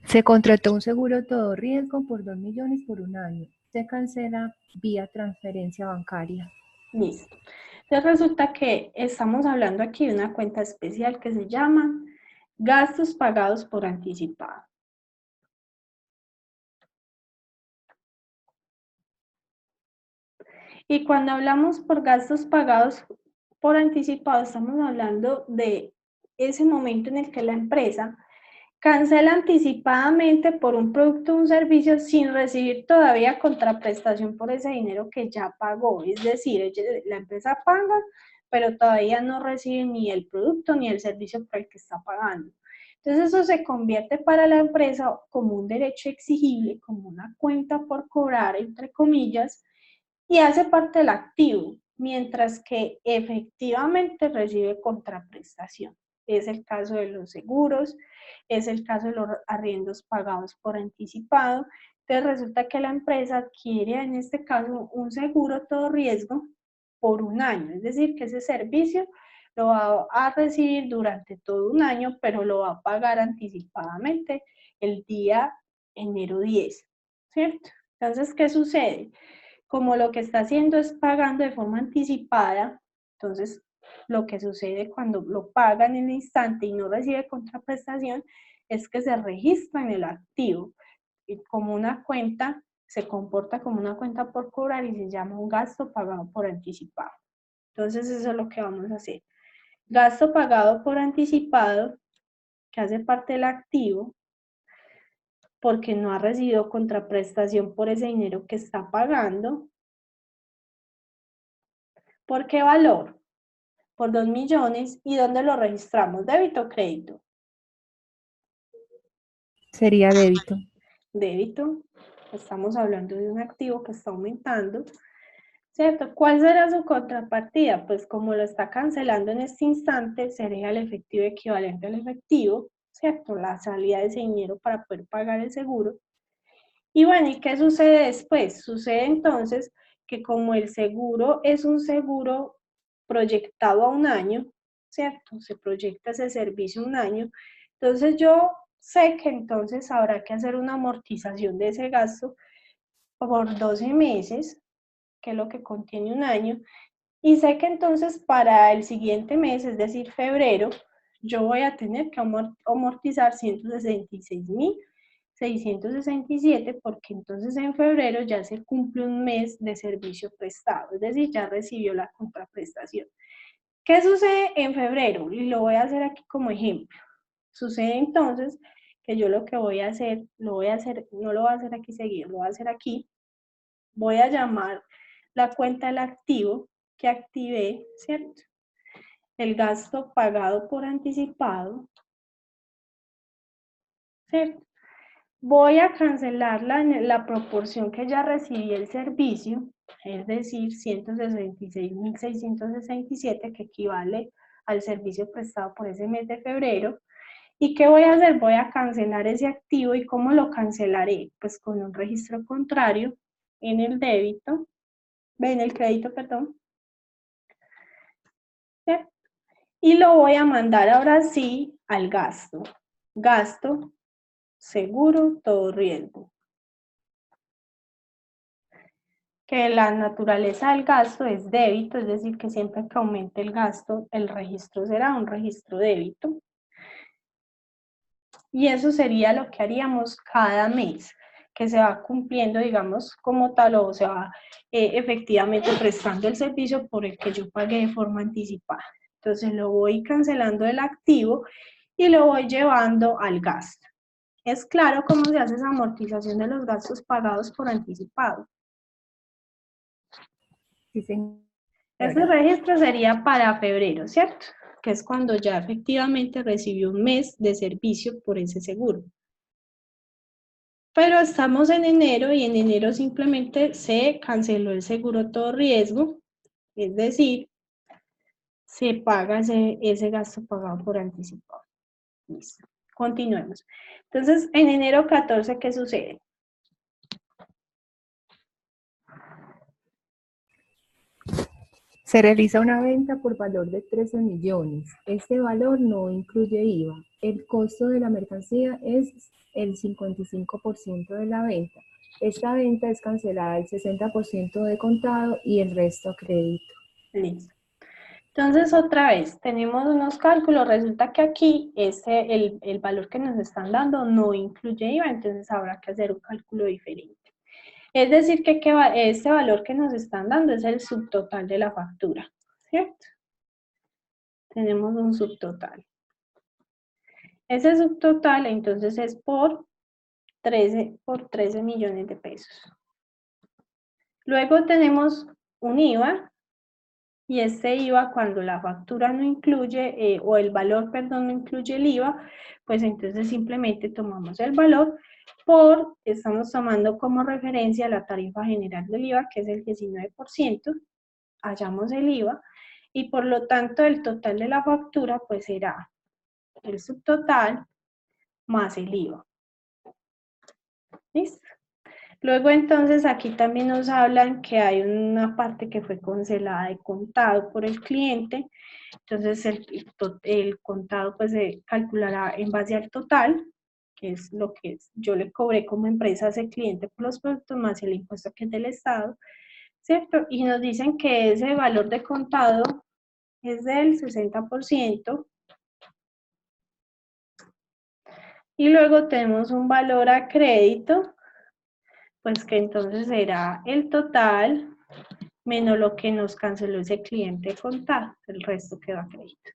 Se contrató un seguro todo riesgo por 2 millones por un año. Se cancela vía transferencia bancaria. Listo. Entonces resulta que estamos hablando aquí de una cuenta especial que se llama gastos pagados por anticipado. Y cuando hablamos por gastos pagados por anticipado, estamos hablando de ese momento en el que la empresa cancela anticipadamente por un producto o un servicio sin recibir todavía contraprestación por ese dinero que ya pagó. Es decir, la empresa paga, pero todavía no recibe ni el producto ni el servicio por el que está pagando. Entonces eso se convierte para la empresa como un derecho exigible, como una cuenta por cobrar, entre comillas, y hace parte del activo, mientras que efectivamente recibe contraprestación. Es el caso de los seguros, es el caso de los arriendos pagados por anticipado. Entonces resulta que la empresa adquiere en este caso un seguro todo riesgo por un año, es decir, que ese servicio lo va a recibir durante todo un año, pero lo va a pagar anticipadamente el día enero 10, ¿cierto? Entonces, ¿qué sucede? Como lo que está haciendo es pagando de forma anticipada, entonces lo que sucede cuando lo pagan en el instante y no recibe contraprestación es que se registra en el activo y como una cuenta, se comporta como una cuenta por cobrar y se llama un gasto pagado por anticipado. Entonces eso es lo que vamos a hacer. Gasto pagado por anticipado, que hace parte del activo, porque no ha recibido contraprestación por ese dinero que está pagando. ¿Por qué valor? Por 2 millones. ¿Y dónde lo registramos? ¿Débito o crédito? Sería débito. Débito. Estamos hablando de un activo que está aumentando, ¿cierto? ¿Cuál será su contrapartida? Pues como lo está cancelando en este instante, sería el efectivo equivalente al efectivo, ¿cierto? La salida de ese dinero para poder pagar el seguro. Y bueno, ¿y qué sucede después? Sucede entonces que como el seguro es un seguro proyectado a un año, ¿cierto? Se proyecta ese servicio un año, Entonces yo sé que entonces habrá que hacer una amortización de ese gasto por 12 meses, que es lo que contiene un año, y sé que entonces para el siguiente mes, es decir, febrero, yo voy a tener que amortizar 166.667, porque entonces en febrero ya se cumple un mes de servicio prestado, es decir, ya recibió la contraprestación. ¿Qué sucede en febrero? Y lo voy a hacer aquí como ejemplo. Sucede entonces que yo lo que voy a hacer, no lo voy a hacer aquí seguido, lo voy a hacer aquí. Voy a llamar la cuenta del activo que activé, ¿cierto? El gasto pagado por anticipado, ¿cierto? Voy a cancelar la proporción que ya recibí el servicio, es decir, 166.667, que equivale al servicio prestado por ese mes de febrero. ¿Y qué voy a hacer? Voy a cancelar ese activo. ¿Y cómo lo cancelaré? Pues con un registro contrario en el débito, en el crédito, perdón. ¿Cierto? Y lo voy a mandar ahora sí al gasto. Gasto, seguro, todo riesgo. Que la naturaleza del gasto es débito, es decir, que siempre que aumente el gasto, el registro será un registro débito. Y eso sería lo que haríamos cada mes, que se va cumpliendo, digamos, como tal, o se va efectivamente prestando el servicio por el que yo pagué de forma anticipada. Entonces lo voy cancelando del activo y lo voy llevando al gasto. Es claro cómo se hace esa amortización de los gastos pagados por anticipado. Sí, señora. Ese registro sería para febrero, ¿cierto? Que es cuando ya efectivamente recibió un mes de servicio por ese seguro. Pero estamos en enero y en enero simplemente se canceló el seguro todo riesgo, es decir, se paga ese gasto pagado por anticipado. Listo. Continuemos. Entonces, en enero 14, ¿qué sucede? Se realiza una venta por valor de 13 millones. Este valor no incluye IVA. El costo de la mercancía es el 55% de la venta. Esta venta es cancelada el 60% de contado y el resto a crédito. Listo. Entonces, otra vez, tenemos unos cálculos. Resulta que aquí el valor que nos están dando no incluye IVA, entonces habrá que hacer un cálculo diferente. Es decir, que este valor que nos están dando es el subtotal de la factura, ¿cierto? Tenemos un subtotal. Ese subtotal, entonces, es por 13 millones de pesos. Luego tenemos un IVA, y este IVA, cuando la factura no incluye, o el valor, perdón, no incluye el IVA, pues entonces simplemente tomamos el valor estamos tomando como referencia la tarifa general del IVA, que es el 19%, hallamos el IVA, y por lo tanto el total de la factura, pues será el subtotal más el IVA. ¿Listo? Luego entonces aquí también nos hablan que hay una parte que fue cancelada de contado por el cliente, entonces el contado pues se calculará en base al total, que es lo que yo le cobré como empresa a ese cliente por los productos más el impuesto que es del Estado, ¿cierto? Y nos dicen que ese valor de contado es del 60%, y luego tenemos un valor a crédito, pues que entonces será el total menos lo que nos canceló ese cliente contado, el resto queda a crédito.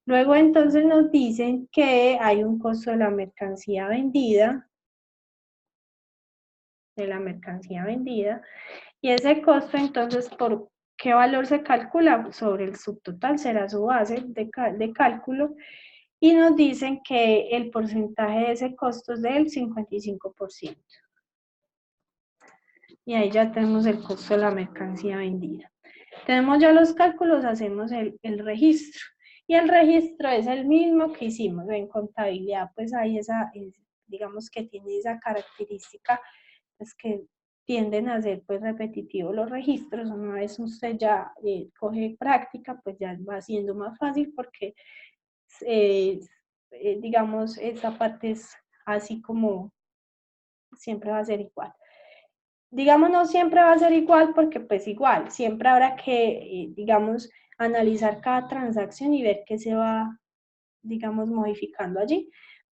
Luego entonces nos dicen que hay un costo de la mercancía vendida, y ese costo entonces, ¿por qué valor se calcula? Sobre el subtotal, será su base de cálculo, y nos dicen que el porcentaje de ese costo es del 55%. Y ahí ya tenemos el costo de la mercancía vendida. Tenemos ya los cálculos, hacemos el registro. Y el registro es el mismo que hicimos en contabilidad, pues hay digamos que tiene esa característica, pues que tienden a ser pues repetitivos los registros. Una vez usted ya coge práctica, pues ya va siendo más fácil porque digamos, esta parte es así como siempre va a ser igual. Digamos, no siempre va a ser igual porque pues igual, siempre habrá que, digamos, analizar cada transacción y ver qué se va, digamos, modificando allí,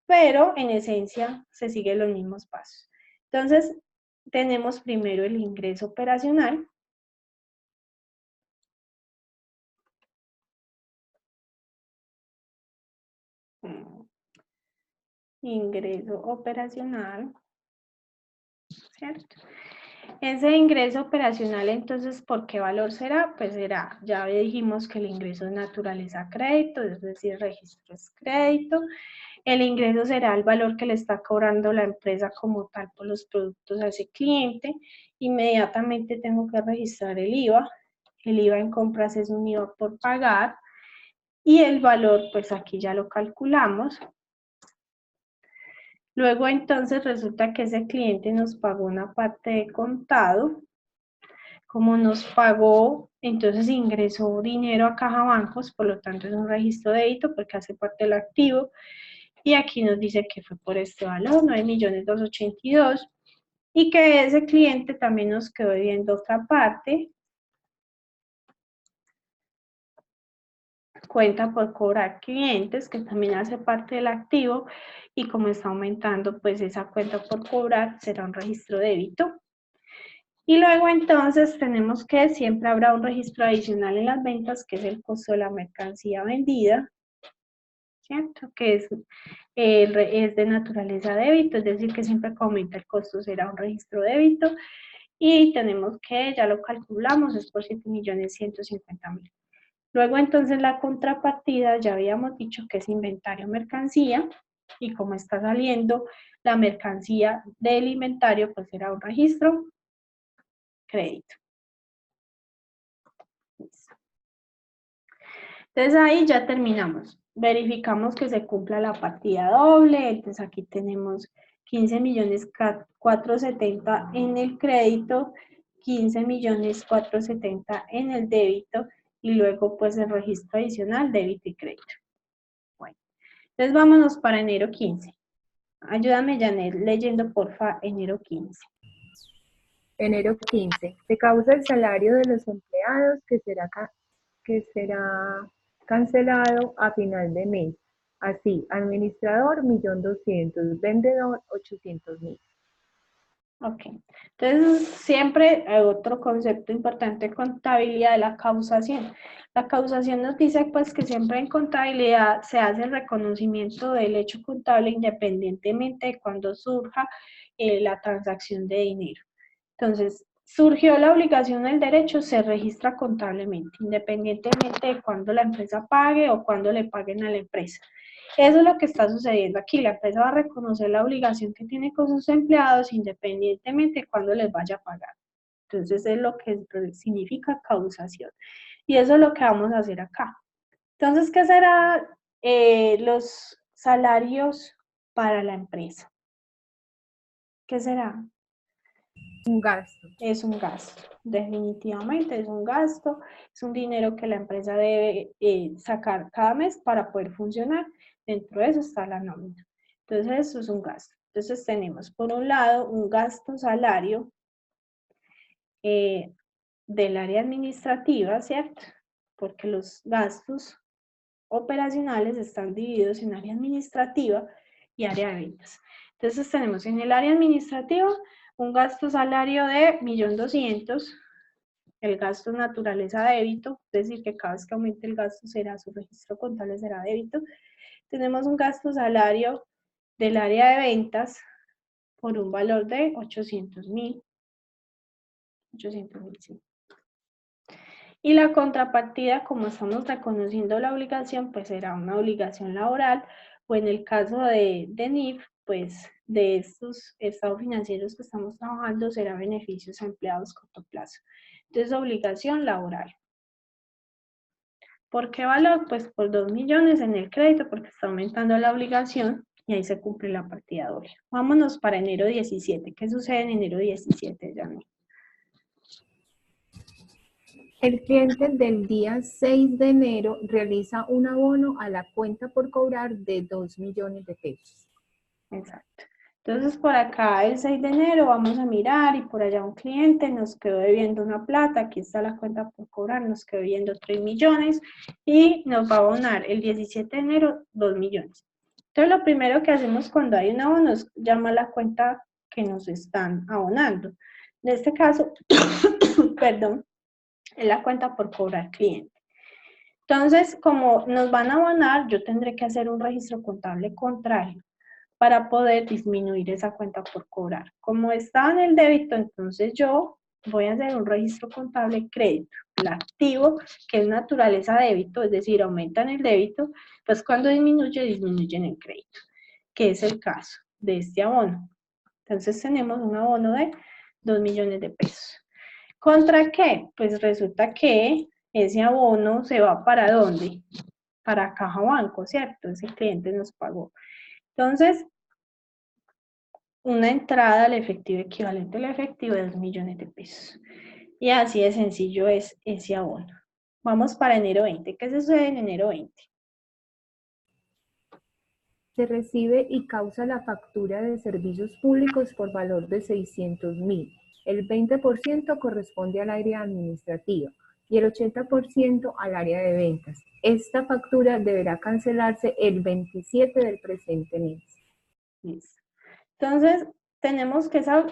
pero en esencia se siguen los mismos pasos. Entonces, tenemos primero el ingreso operacional. Ingreso operacional, ¿cierto? Ese ingreso operacional, entonces, ¿por qué valor será? Pues será, ya dijimos que el ingreso es naturaleza crédito, es decir, registro es crédito. El ingreso será el valor que le está cobrando la empresa como tal por los productos a ese cliente. Inmediatamente tengo que registrar el IVA. El IVA en compras es un IVA por pagar. Y el valor, pues aquí ya lo calculamos. Luego entonces resulta que ese cliente nos pagó una parte de contado. Como nos pagó, entonces ingresó dinero a Caja Bancos, por lo tanto es un registro de débito porque hace parte del activo. Y aquí nos dice que fue por este valor, 9.282.000, y que ese cliente también nos quedó debiendo otra parte, cuenta por cobrar clientes, que también hace parte del activo, y como está aumentando, pues esa cuenta por cobrar será un registro de débito. Y luego entonces tenemos que siempre habrá un registro adicional en las ventas, que es el costo de la mercancía vendida, ¿cierto? Que es de naturaleza débito, es decir, que siempre que aumenta el costo será un registro débito. Y tenemos que, ya lo calculamos, es por 7.150.000. Luego entonces la contrapartida, ya habíamos dicho que es inventario mercancía, y como está saliendo la mercancía del inventario, pues será un registro crédito. Entonces ahí ya terminamos. Verificamos que se cumpla la partida doble. Entonces aquí tenemos 15.470.000 en el crédito, 15.470.000 en el débito, y luego pues el registro adicional, débito y crédito. Bueno, entonces vámonos para enero 15. Ayúdame, Janet, leyendo porfa enero 15. Enero 15. Se causa el salario de los empleados que será cancelado a final de mes. Así, administrador 1.200.000, vendedor 800.000. Ok, entonces siempre hay otro concepto importante en contabilidad de la causación. La causación nos dice pues que siempre en contabilidad se hace el reconocimiento del hecho contable independientemente de cuando surja la transacción de dinero. Entonces, surgió la obligación del derecho, se registra contablemente, independientemente de cuándo la empresa pague o cuándo le paguen a la empresa. Eso es lo que está sucediendo aquí. La empresa va a reconocer la obligación que tiene con sus empleados independientemente de cuándo les vaya a pagar. Entonces, es lo que significa causación. Y eso es lo que vamos a hacer acá. Entonces, ¿qué serán los salarios para la empresa? ¿Qué será? Un gasto. Es un gasto, definitivamente es un gasto, es un dinero que la empresa debe sacar cada mes para poder funcionar. Dentro de eso está la nómina. Entonces, eso es un gasto. Entonces, tenemos por un lado un gasto salario del área administrativa, ¿cierto? Porque los gastos operacionales están divididos en área administrativa y área de ventas. Entonces, tenemos en el área administrativa un gasto salario de 1.200.000, el gasto naturaleza débito, es decir, que cada vez que aumente el gasto será su registro contable será débito. Tenemos un gasto salario del área de ventas por un valor de 800.000. 800.000, sí. Y la contrapartida, como estamos reconociendo la obligación, pues será una obligación laboral, o en el caso de NIF, pues de estos estados financieros que estamos trabajando, será beneficios a empleados a corto plazo. Entonces, obligación laboral. ¿Por qué valor? Pues por 2 millones en el crédito, porque está aumentando la obligación y ahí se cumple la partida doble. Vámonos para enero 17. ¿Qué sucede en enero 17, Janet? El cliente del día 6 de enero realiza un abono a la cuenta por cobrar de 2 millones de pesos. Exacto. Entonces, por acá el 6 de enero vamos a mirar y por allá un cliente nos quedó debiendo una plata, aquí está la cuenta por cobrar, nos quedó debiendo 3 millones y nos va a abonar el 17 de enero 2 millones. Entonces, lo primero que hacemos cuando hay un abono es llamar a la cuenta que nos están abonando. En este caso, perdón, es la cuenta por cobrar cliente. Entonces, como nos van a abonar, yo tendré que hacer un registro contable contrario para poder disminuir esa cuenta por cobrar. Como está en el débito, entonces yo voy a hacer un registro contable crédito. El activo, que es naturaleza débito, es decir, aumenta en el débito, pues cuando disminuye en el crédito, que es el caso de este abono. Entonces tenemos un abono de 2 millones de pesos. ¿Contra qué? Pues resulta que ese abono se va ¿para dónde? Para Caja Banco, ¿cierto? Ese cliente nos pagó. Entonces, una entrada al efectivo equivalente al efectivo de 2 millones de pesos. Y así de sencillo es ese abono. Vamos para enero 20. ¿Qué sucede en enero 20? Se recibe y causa la factura de servicios públicos por valor de 600.000. El 20% corresponde al área administrativa y el 80% al área de ventas. Esta factura deberá cancelarse el 27 del presente mes. Listo. Entonces, tenemos que esa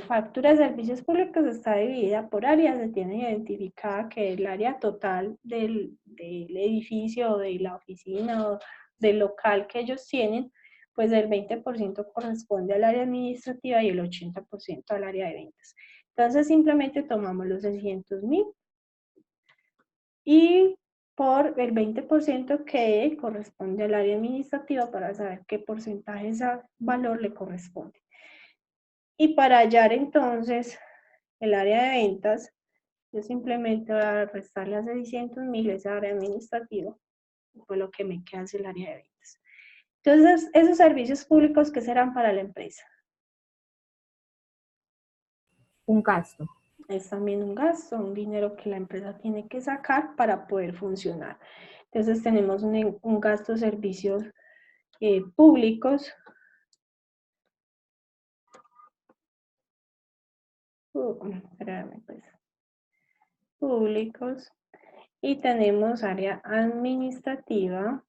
factura de servicios públicos está dividida por áreas. Se tiene identificada que el área total del edificio o de la oficina o del local que ellos tienen, pues el 20% corresponde al área administrativa y el 80% al área de ventas. Entonces, simplemente tomamos los 600.000 y por el 20% que corresponde al área administrativa para saber qué porcentaje de ese valor le corresponde. Y para hallar entonces el área de ventas, yo simplemente voy a restarle a 600.000 esa área administrativa, por lo que me queda es el área de ventas. Entonces, esos servicios públicos, ¿qué serán para la empresa? Un gasto. Es también un gasto, un dinero que la empresa tiene que sacar para poder funcionar. Entonces tenemos un gasto de servicios públicos. Espérame, pues. Públicos. Y tenemos área administrativa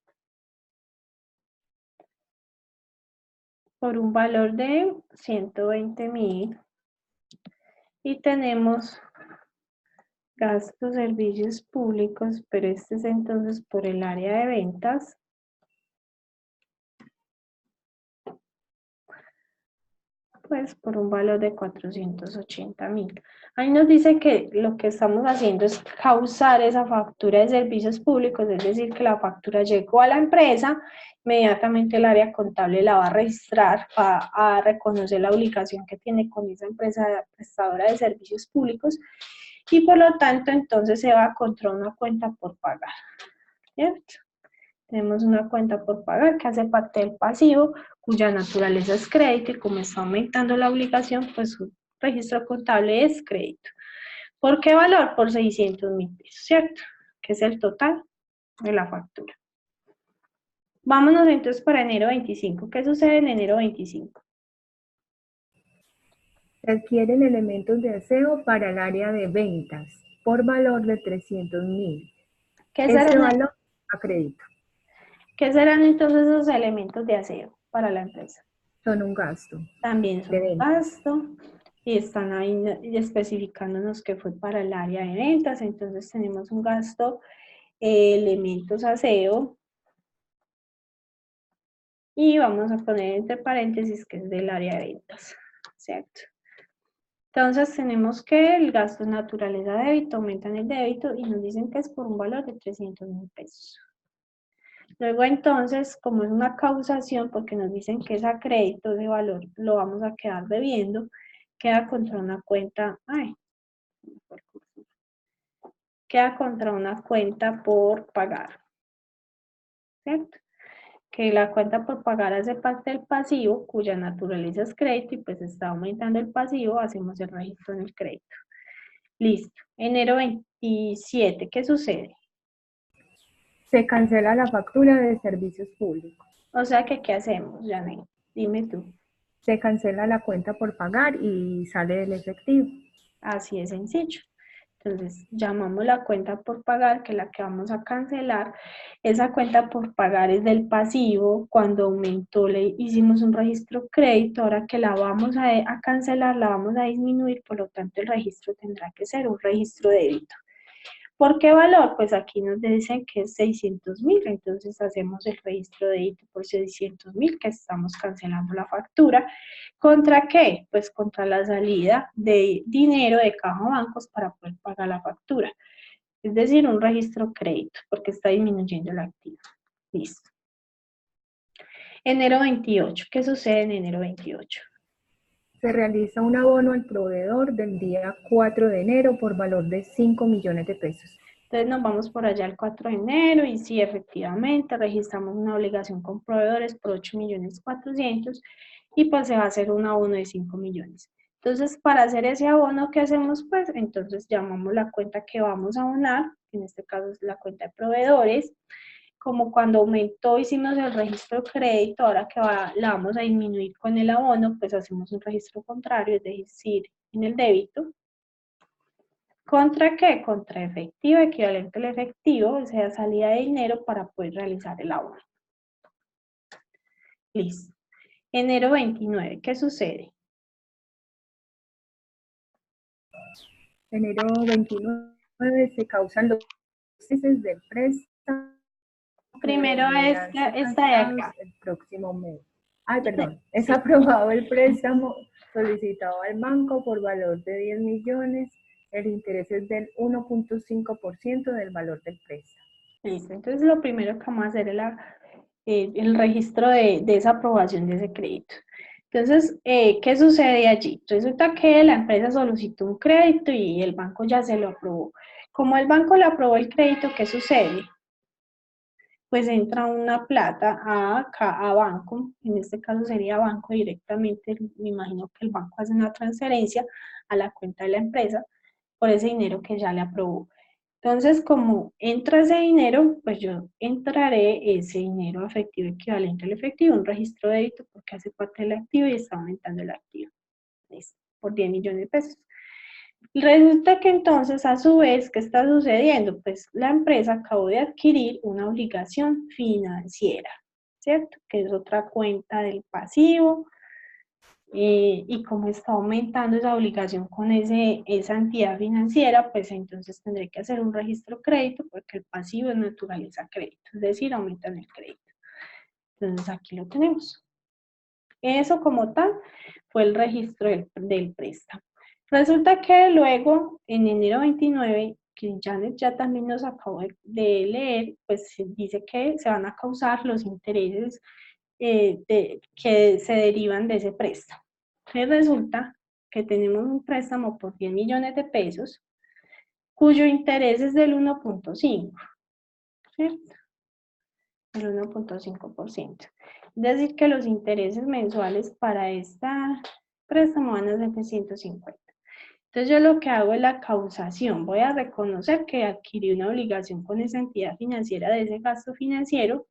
por un valor de 120.000. Y tenemos gastos, servicios públicos, pero este es entonces por el área de ventas. Pues por un valor de 480.000. Ahí nos dice que lo que estamos haciendo es causar esa factura de servicios públicos, es decir, que la factura llegó a la empresa, inmediatamente el área contable la va a registrar, va a reconocer la obligación que tiene con esa empresa prestadora de servicios públicos y por lo tanto entonces se va contra una cuenta por pagar, ¿cierto? Tenemos una cuenta por pagar que hace parte del pasivo, cuya naturaleza es crédito y como está aumentando la obligación, pues su registro contable es crédito. ¿Por qué valor? Por 600.000 pesos, ¿cierto? Que es el total de la factura. Vámonos entonces para enero 25. ¿Qué sucede en enero 25? Se adquieren elementos de aseo para el área de ventas por valor de 300.000. Este valor a crédito. ¿Qué serán entonces esos elementos de aseo para la empresa? Son un gasto. También son un gasto. Y están ahí especificándonos que fue para el área de ventas. Entonces tenemos un gasto, elementos aseo. Y vamos a poner entre paréntesis que es del área de ventas, ¿cierto? Entonces tenemos que el gasto es naturaleza de débito, aumentan el débito y nos dicen que es por un valor de 300.000 pesos. Luego entonces, como es una causación, porque nos dicen que es a crédito de valor, lo vamos a quedar debiendo, queda contra una cuenta, queda contra una cuenta por pagar, ¿cierto? Que la cuenta por pagar hace parte del pasivo, cuya naturaleza es crédito y pues está aumentando el pasivo, hacemos el registro en el crédito. Listo. Enero 27, ¿qué sucede? Se cancela la factura de servicios públicos. O sea que, ¿qué hacemos, Janet? Dime tú. Se cancela la cuenta por pagar y sale el efectivo. Así de sencillo. Entonces, llamamos la cuenta por pagar, que es la que vamos a cancelar. Esa cuenta por pagar es del pasivo. Cuando aumentó, le hicimos un registro crédito. Ahora que la vamos a cancelar, la vamos a disminuir. Por lo tanto, el registro tendrá que ser un registro débito. ¿Por qué valor? Pues aquí nos dicen que es 600.000, entonces hacemos el registro de débito por 600.000, que estamos cancelando la factura. ¿Contra qué? Pues contra la salida de dinero de caja o bancos para poder pagar la factura. Es decir, un registro crédito, porque está disminuyendo el activo. Listo. Enero 28, ¿qué sucede en enero 28? Se realiza un abono al proveedor del día 4 de enero por valor de 5 millones de pesos. Entonces nos vamos por allá el 4 de enero y sí, efectivamente, registramos una obligación con proveedores por 8.400.000 y pues se va a hacer un abono de 5 millones. Entonces, para hacer ese abono, ¿qué hacemos? Pues entonces llamamos la cuenta que vamos a abonar, en este caso es la cuenta de proveedores. Como cuando aumentó, hicimos el registro de crédito, ahora que la vamos a disminuir con el abono, pues hacemos un registro contrario, es decir, en el débito. ¿Contra qué? Contra efectivo, equivalente al efectivo, o sea, salida de dinero para poder realizar el abono. Listo. Enero 29, ¿qué sucede? Enero 29 se causan los meses del préstamo. Primero esta de acá. El próximo mes. Ay, perdón. Es aprobado el préstamo solicitado al banco por valor de 10 millones. El interés es del 1.5% del valor del préstamo. Listo. Entonces, lo primero que vamos a hacer es el registro de esa aprobación de ese crédito. Entonces, ¿qué sucede allí? Resulta que la empresa solicitó un crédito y el banco ya se lo aprobó. Como el banco le aprobó el crédito, ¿qué sucede? Pues entra una plata a banco, en este caso sería banco directamente, me imagino que el banco hace una transferencia a la cuenta de la empresa por ese dinero que ya le aprobó. Entonces, como entra ese dinero, pues yo entraré ese dinero efectivo equivalente al efectivo, un registro de débito porque hace parte del activo y está aumentando el activo, por 10 millones de pesos. Resulta que entonces, a su vez, ¿qué está sucediendo? Pues la empresa acabó de adquirir una obligación financiera, ¿cierto? Que es otra cuenta del pasivo, y como está aumentando esa obligación con esa entidad financiera, pues entonces tendré que hacer un registro crédito porque el pasivo es naturaleza crédito, es decir, aumentan el crédito. Entonces aquí lo tenemos. Eso como tal fue el registro del préstamo. Resulta que luego, en enero 29, que Janet ya también nos acabó de leer, pues dice que se van a causar los intereses que se derivan de ese préstamo. Entonces resulta que tenemos un préstamo por 10 millones de pesos, cuyo interés es del 1.5, ¿cierto? El 1.5%. Es decir, que los intereses mensuales para esta préstamo van a ser de 150. Entonces yo lo que hago es la causación. Voy a reconocer que adquirí una obligación con esa entidad financiera de ese gasto financiero,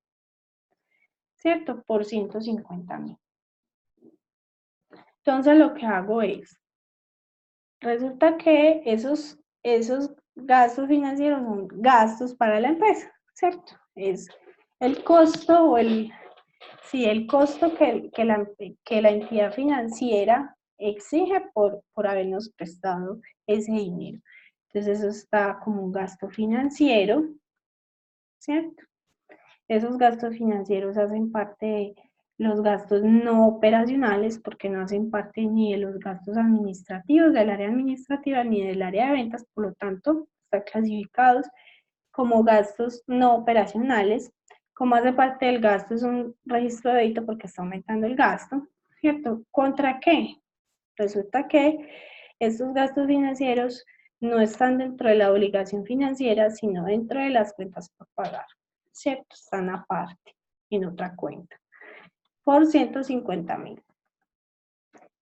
¿cierto? Por 150.000. Entonces lo que hago es, resulta que esos gastos financieros son gastos para la empresa, ¿cierto? Es el costo o el costo que la entidad financiera exige por habernos prestado ese dinero. Entonces eso está como un gasto financiero, ¿cierto? Esos gastos financieros hacen parte de los gastos no operacionales porque no hacen parte ni de los gastos administrativos del área administrativa ni del área de ventas, por lo tanto, están clasificados como gastos no operacionales. Como hace parte del gasto, es un registro de débito porque está aumentando el gasto, ¿cierto? ¿Contra qué? Resulta que estos gastos financieros no están dentro de la obligación financiera, sino dentro de las cuentas por pagar, ¿cierto? Están aparte, en otra cuenta, por 150.000.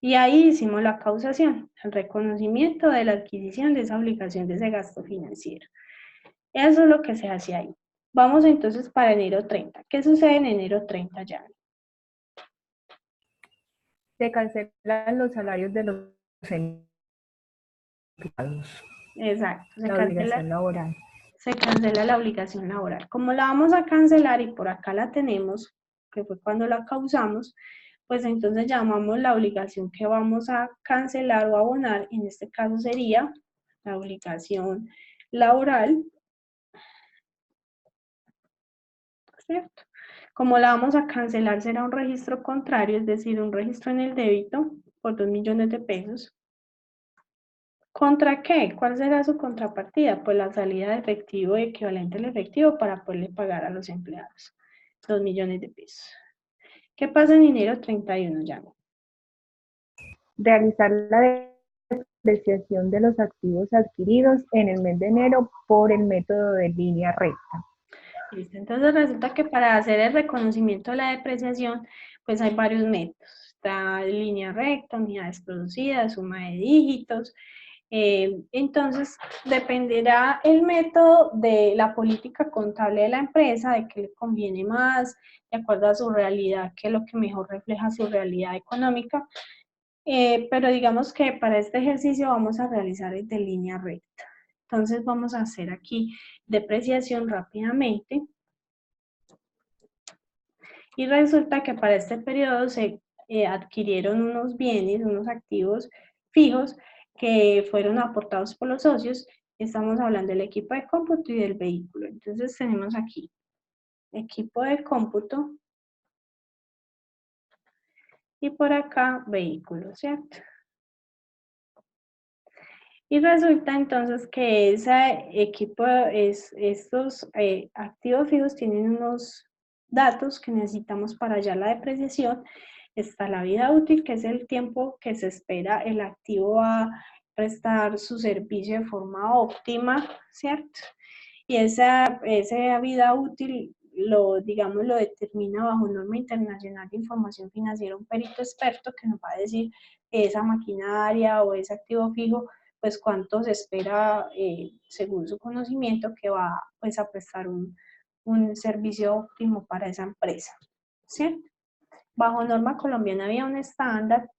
Y ahí hicimos la causación, el reconocimiento de la adquisición de esa obligación, de ese gasto financiero. Eso es lo que se hace ahí. Vamos entonces para enero 30. ¿Qué sucede en enero 30 ya? Se cancelan los salarios de los empleados, Exacto, la obligación laboral. se cancela la obligación laboral. Como la vamos a cancelar y por acá la tenemos, que fue cuando la causamos, pues entonces llamamos la obligación que vamos a cancelar o abonar, en este caso sería la obligación laboral, ¿cierto? Como la vamos a cancelar será un registro contrario, es decir, un registro en el débito por 2 millones de pesos. ¿Contra qué? ¿Cuál será su contrapartida? Pues la salida de efectivo equivalente al efectivo para poderle pagar a los empleados. 2 millones de pesos. ¿Qué pasa en enero 31 ya? Realizar la depreciación de los activos adquiridos en el mes de enero por el método de línea recta. Listo. Entonces resulta que para hacer el reconocimiento de la depreciación, pues hay varios métodos. Está línea recta, unidades producidas, suma de dígitos. Entonces, dependerá el método de la política contable de la empresa, de qué le conviene más, de acuerdo a su realidad, qué es lo que mejor refleja su realidad económica. Pero digamos que para este ejercicio vamos a realizar el de línea recta. Entonces vamos a hacer aquí depreciación rápidamente. Y resulta que para este periodo se adquirieron unos bienes, unos activos fijos que fueron aportados por los socios. Estamos hablando del equipo de cómputo y del vehículo. Entonces tenemos aquí equipo de cómputo y por acá vehículo, ¿cierto? Y resulta entonces que ese equipo, estos activos fijos tienen unos datos que necesitamos para ya la depreciación. Está la vida útil, que es el tiempo que se espera el activo a prestar su servicio de forma óptima, ¿cierto? Y esa vida útil digamos, lo determina bajo norma internacional de información financiera un perito experto que nos va a decir que esa maquinaria o ese activo fijo, pues cuánto se espera, según su conocimiento, que va pues, a prestar un servicio óptimo para esa empresa, ¿cierto? Bajo norma colombiana había un estándar,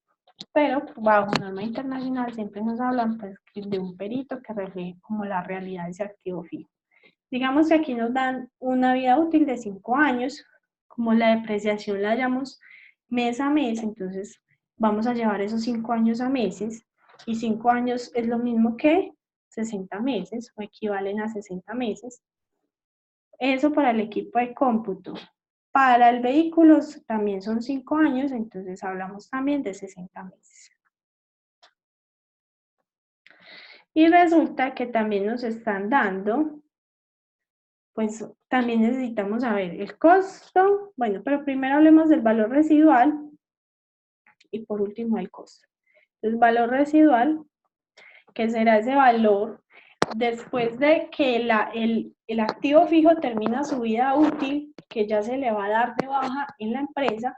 pero bajo norma internacional siempre nos hablan pues, de un perito que refleje como la realidad de ese activo fijo. Digamos que aquí nos dan una vida útil de 5 años, como la depreciación la hallamos mes a mes, entonces vamos a llevar esos 5 años a meses, y 5 años es lo mismo que 60 meses, o equivalen a 60 meses. Eso para el equipo de cómputo. Para el vehículo también son 5 años, entonces hablamos también de 60 meses. Y resulta que también nos están dando, pues también necesitamos saber el costo, bueno, pero primero hablemos del valor residual y por último el costo. El valor residual, que será ese valor después de que el activo fijo termina su vida útil, que ya se le va a dar de baja en la empresa,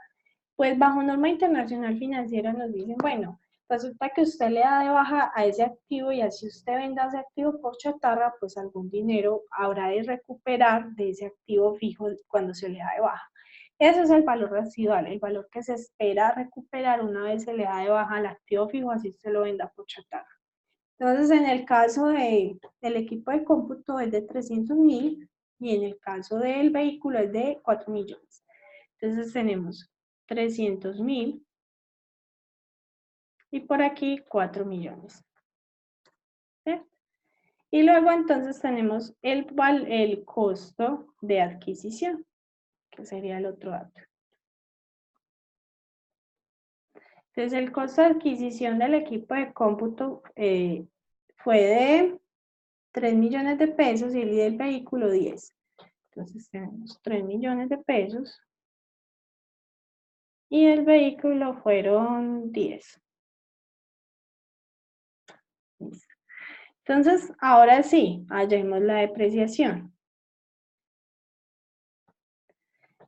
pues bajo norma internacional financiera nos dicen, bueno, resulta que usted le da de baja a ese activo y así usted venda ese activo por chatarra, pues algún dinero habrá de recuperar de ese activo fijo cuando se le da de baja. Ese es el valor residual, el valor que se espera recuperar una vez se le da de baja al activo fijo, así usted lo venda por chatarra. Entonces, en el caso del equipo de cómputo es de 300.000 y en el caso del vehículo es de 4 millones. Entonces, tenemos 300.000 y por aquí 4 millones. ¿Sí? Y luego entonces tenemos el costo de adquisición, que sería el otro dato. Entonces, el costo de adquisición del equipo de cómputo fue de 3 millones de pesos y el del vehículo 10. Entonces tenemos 3 millones de pesos y el vehículo fueron 10. Listo. Entonces, ahora sí, hallemos la depreciación.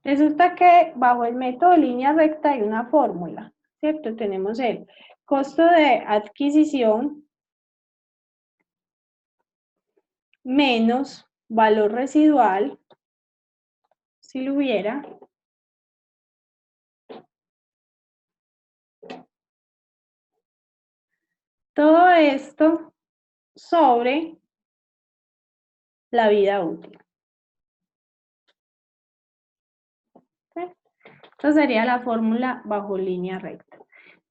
Resulta que bajo el método de línea recta hay una fórmula, ¿cierto? Tenemos el costo de adquisición menos valor residual, si lo hubiera, todo esto sobre la vida útil. ¿Sí? Esta sería la fórmula bajo línea recta.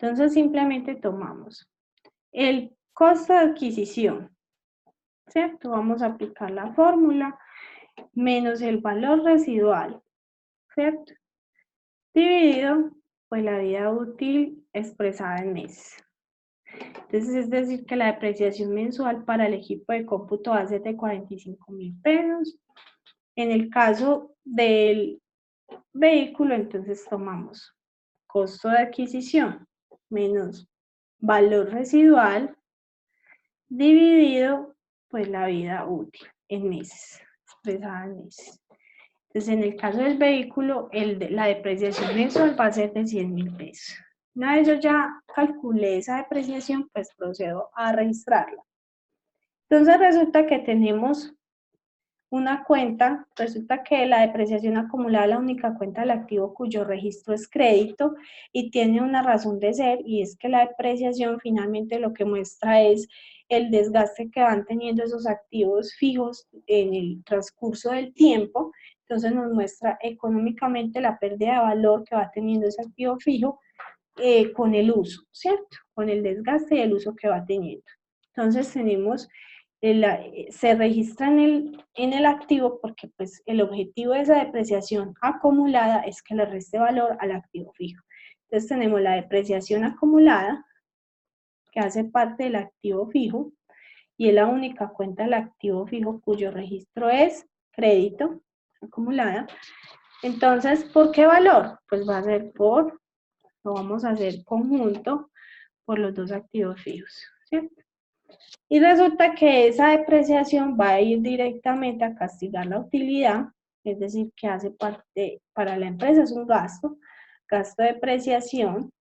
Entonces simplemente tomamos el costo de adquisición, ¿cierto? Vamos a aplicar la fórmula menos el valor residual, ¿cierto? Dividido pues la vida útil expresada en meses. Entonces es decir que la depreciación mensual para el equipo de cómputo va a ser de 45.000 pesos. En el caso del vehículo, entonces tomamos costo de adquisición menos valor residual dividido pues la vida útil en meses, expresada en meses. Entonces en el caso del vehículo, la depreciación mensual va a ser de 100.000 pesos. Una vez yo ya calculé esa depreciación, pues procedo a registrarla. Entonces resulta que tenemos una cuenta, resulta que la depreciación acumulada es la única cuenta del activo cuyo registro es crédito y tiene una razón de ser, y es que la depreciación finalmente lo que muestra es el desgaste que van teniendo esos activos fijos en el transcurso del tiempo. Entonces nos muestra económicamente la pérdida de valor que va teniendo ese activo fijo con el uso, ¿cierto? Con el desgaste y el uso que va teniendo. Entonces tenemos se registra en el activo porque pues el objetivo de esa depreciación acumulada es que le reste valor al activo fijo. Entonces tenemos la depreciación acumulada que hace parte del activo fijo y es la única cuenta del activo fijo cuyo registro es crédito acumulada. Entonces, ¿por qué valor? Pues va a ser lo vamos a hacer conjunto por los dos activos fijos, ¿cierto? Y resulta que esa depreciación va a ir directamente a castigar la utilidad, es decir, que hace parte, para la empresa es un gasto de depreciación.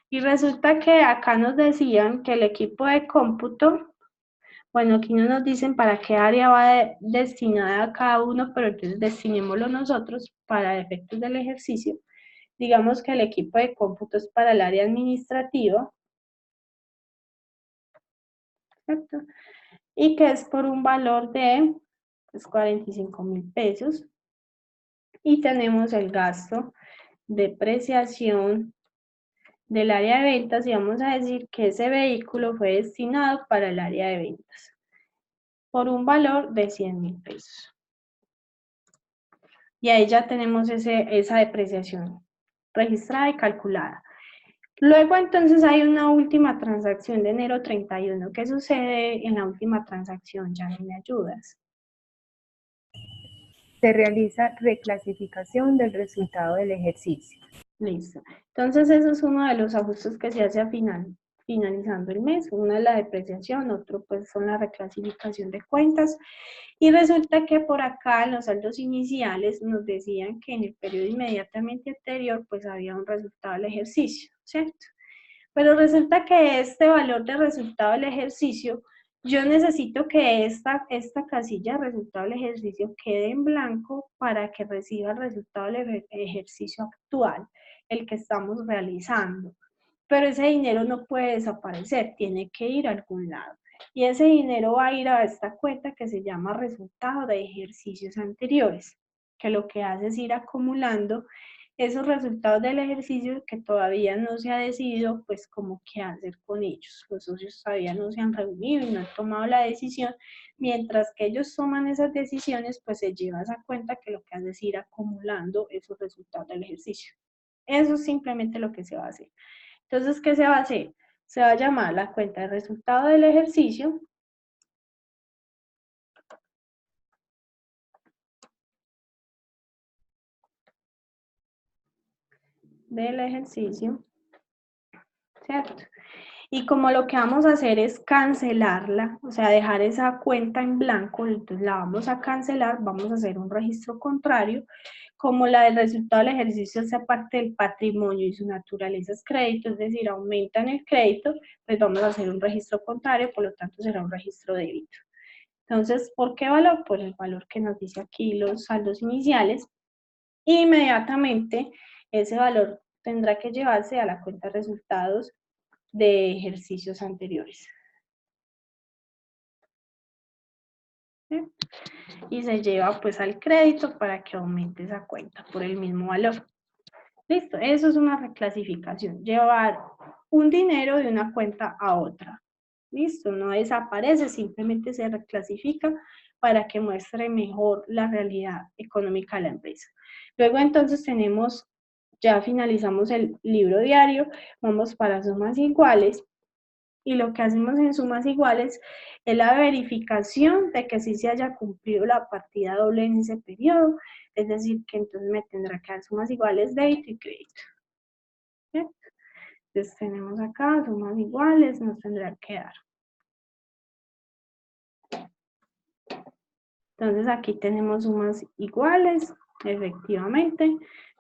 Y resulta que acá nos decían que el equipo de cómputo, bueno, aquí no nos dicen para qué área va destinada cada uno, pero entonces destinémoslo nosotros para efectos del ejercicio. Digamos que el equipo de cómputo es para el área administrativa, ¿cierto? Y que es por un valor de 45.000 pesos. Y tenemos el gasto de depreciación del área de ventas y vamos a decir que ese vehículo fue destinado para el área de ventas por un valor de 100.000 pesos. Y ahí ya tenemos esa depreciación registrada y calculada. Luego entonces hay una última transacción de enero 31. ¿Qué sucede en la última transacción? Ya me ayudas. Se realiza reclasificación del resultado del ejercicio. Listo. Entonces eso es uno de los ajustes que se hace a finalizando el mes. Uno es la depreciación, otro pues son la reclasificación de cuentas. Y resulta que por acá en los saldos iniciales nos decían que en el periodo inmediatamente anterior pues había un resultado del ejercicio, ¿cierto? Pero resulta que este valor de resultado del ejercicio, yo necesito que esta casilla de resultado del ejercicio quede en blanco para que reciba el resultado del ejercicio actual, el que estamos realizando. Pero ese dinero no puede desaparecer, tiene que ir a algún lado. Y ese dinero va a ir a esta cuenta que se llama resultado de ejercicios anteriores, que lo que hace es ir acumulando esos resultados del ejercicio que todavía no se ha decidido, pues, como qué hacer con ellos. Los socios todavía no se han reunido y no han tomado la decisión. Mientras que ellos toman esas decisiones, pues se lleva esa cuenta que lo que hace es ir acumulando esos resultados del ejercicio. Eso es simplemente lo que se va a hacer. Entonces, ¿qué se va a hacer? Se va a llamar la cuenta de resultado del ejercicio ¿cierto? Y como lo que vamos a hacer es cancelarla, o sea, dejar esa cuenta en blanco, entonces la vamos a cancelar, vamos a hacer un registro contrario. Como la del resultado del ejercicio hace parte del patrimonio y su naturaleza es crédito, es decir, aumentan el crédito, pues vamos a hacer un registro contrario, por lo tanto será un registro débito. Entonces, ¿por qué valor? Pues el valor que nos dice aquí los saldos iniciales. Inmediatamente ese valor tendrá que llevarse a la cuenta de resultados de ejercicios anteriores. ¿Sí? Y se lleva pues al crédito para que aumente esa cuenta por el mismo valor. Listo, eso es una reclasificación, llevar un dinero de una cuenta a otra. Listo, no desaparece, simplemente se reclasifica para que muestre mejor la realidad económica de la empresa. Luego entonces tenemos, ya finalizamos el libro diario, vamos para sumas iguales, y lo que hacemos en sumas iguales es la verificación de que sí se haya cumplido la partida doble en ese periodo, es decir, que entonces me tendrá que dar sumas iguales débito y crédito. ¿Sí? Entonces tenemos acá sumas iguales, nos tendrá que dar. Entonces aquí tenemos sumas iguales, efectivamente,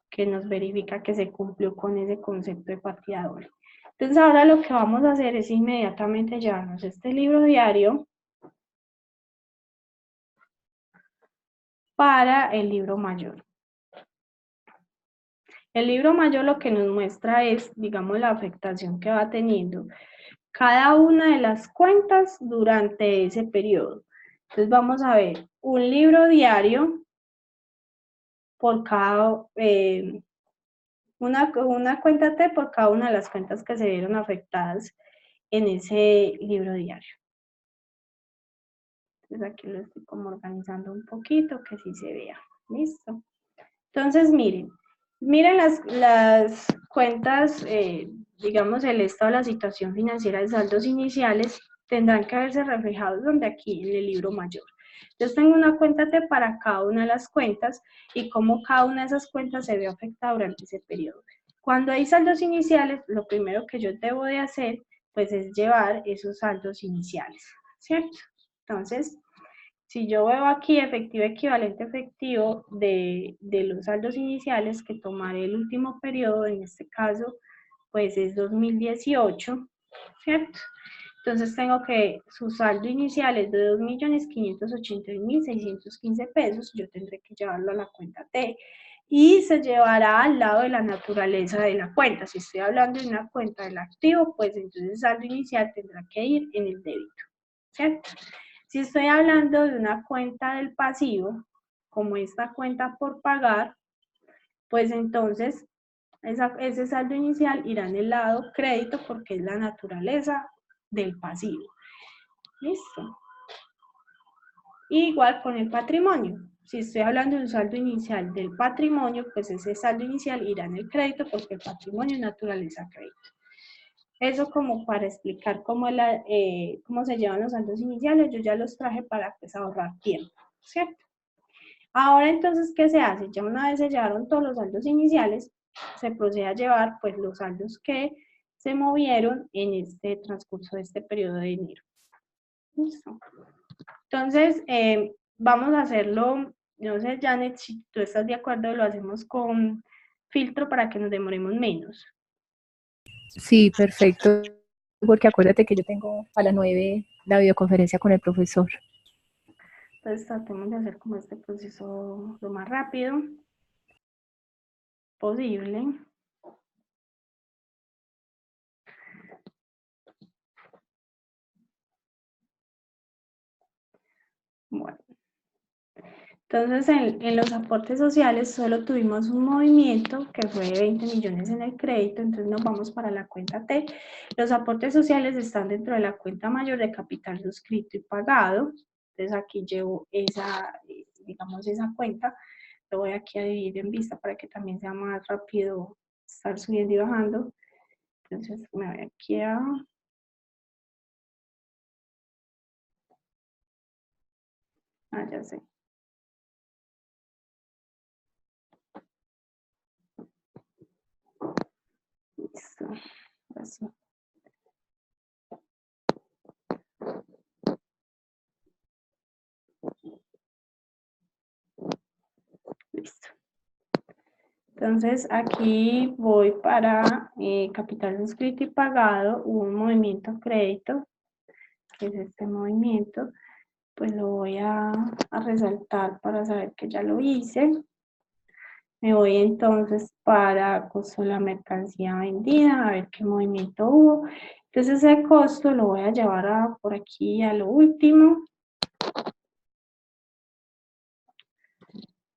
que nos verifica que se cumplió con ese concepto de partida doble. Entonces ahora lo que vamos a hacer es inmediatamente llevarnos este libro diario para el libro mayor. El libro mayor lo que nos muestra es, digamos, la afectación que va teniendo cada una de las cuentas durante ese periodo. Entonces vamos a ver un libro diario por cada, una cuenta T por cada una de las cuentas que se vieron afectadas en ese libro diario. Entonces aquí lo estoy como organizando un poquito, que sí se vea. ¿Listo? Entonces miren las cuentas, digamos el estado de la situación financiera de saldos iniciales, tendrán que verse reflejados donde aquí en el libro mayor. Entonces tengo una cuenta T para cada una de las cuentas y cómo cada una de esas cuentas se ve afectada durante ese periodo. Cuando hay saldos iniciales, lo primero que yo debo de hacer, pues es llevar esos saldos iniciales, ¿cierto? Entonces, si yo veo aquí efectivo, equivalente efectivo de los saldos iniciales, que tomaré el último periodo, en este caso, pues es 2018, ¿cierto? Entonces tengo que su saldo inicial es de 2.581.615 pesos, yo tendré que llevarlo a la cuenta T y se llevará al lado de la naturaleza de la cuenta. Si estoy hablando de una cuenta del activo, pues entonces el saldo inicial tendrá que ir en el débito, ¿cierto? Si estoy hablando de una cuenta del pasivo, como esta cuenta por pagar, pues entonces ese saldo inicial irá en el lado crédito porque es la naturaleza del pasivo. ¿Listo? Igual con el patrimonio. Si estoy hablando de un saldo inicial del patrimonio, pues ese saldo inicial irá en el crédito porque el patrimonio es naturaleza crédito. Eso como para explicar cómo se llevan los saldos iniciales, yo ya los traje para pues, ahorrar tiempo, ¿cierto? Ahora entonces, ¿qué se hace? Ya una vez se llevaron todos los saldos iniciales, se procede a llevar pues los saldos que se movieron en este transcurso de este periodo de enero. ¿Listo? Entonces, vamos a hacerlo, no sé, Janet, si tú estás de acuerdo, lo hacemos con filtro para que nos demoremos menos. Sí, perfecto, porque acuérdate que yo tengo a las 9 la videoconferencia con el profesor. Entonces tratemos de hacer como este proceso lo más rápido posible. Bueno. Entonces, en los aportes sociales solo tuvimos un movimiento que fue de 20 millones en el crédito, entonces nos vamos para la cuenta T. Los aportes sociales están dentro de la cuenta mayor de capital suscrito y pagado. Entonces aquí llevo esa, digamos, esa cuenta. Lo voy aquí a dividir en vista para que también sea más rápido estar subiendo y bajando. Entonces me voy aquí a... Ah, ya sé. Listo. Así. Listo. Entonces aquí voy para capital suscrito y pagado, hubo un movimiento crédito, que es este movimiento, pues lo voy a resaltar para saber que ya lo hice. Me voy entonces para costo de la mercancía vendida, a ver qué movimiento hubo. Entonces ese costo lo voy a llevar por aquí a lo último.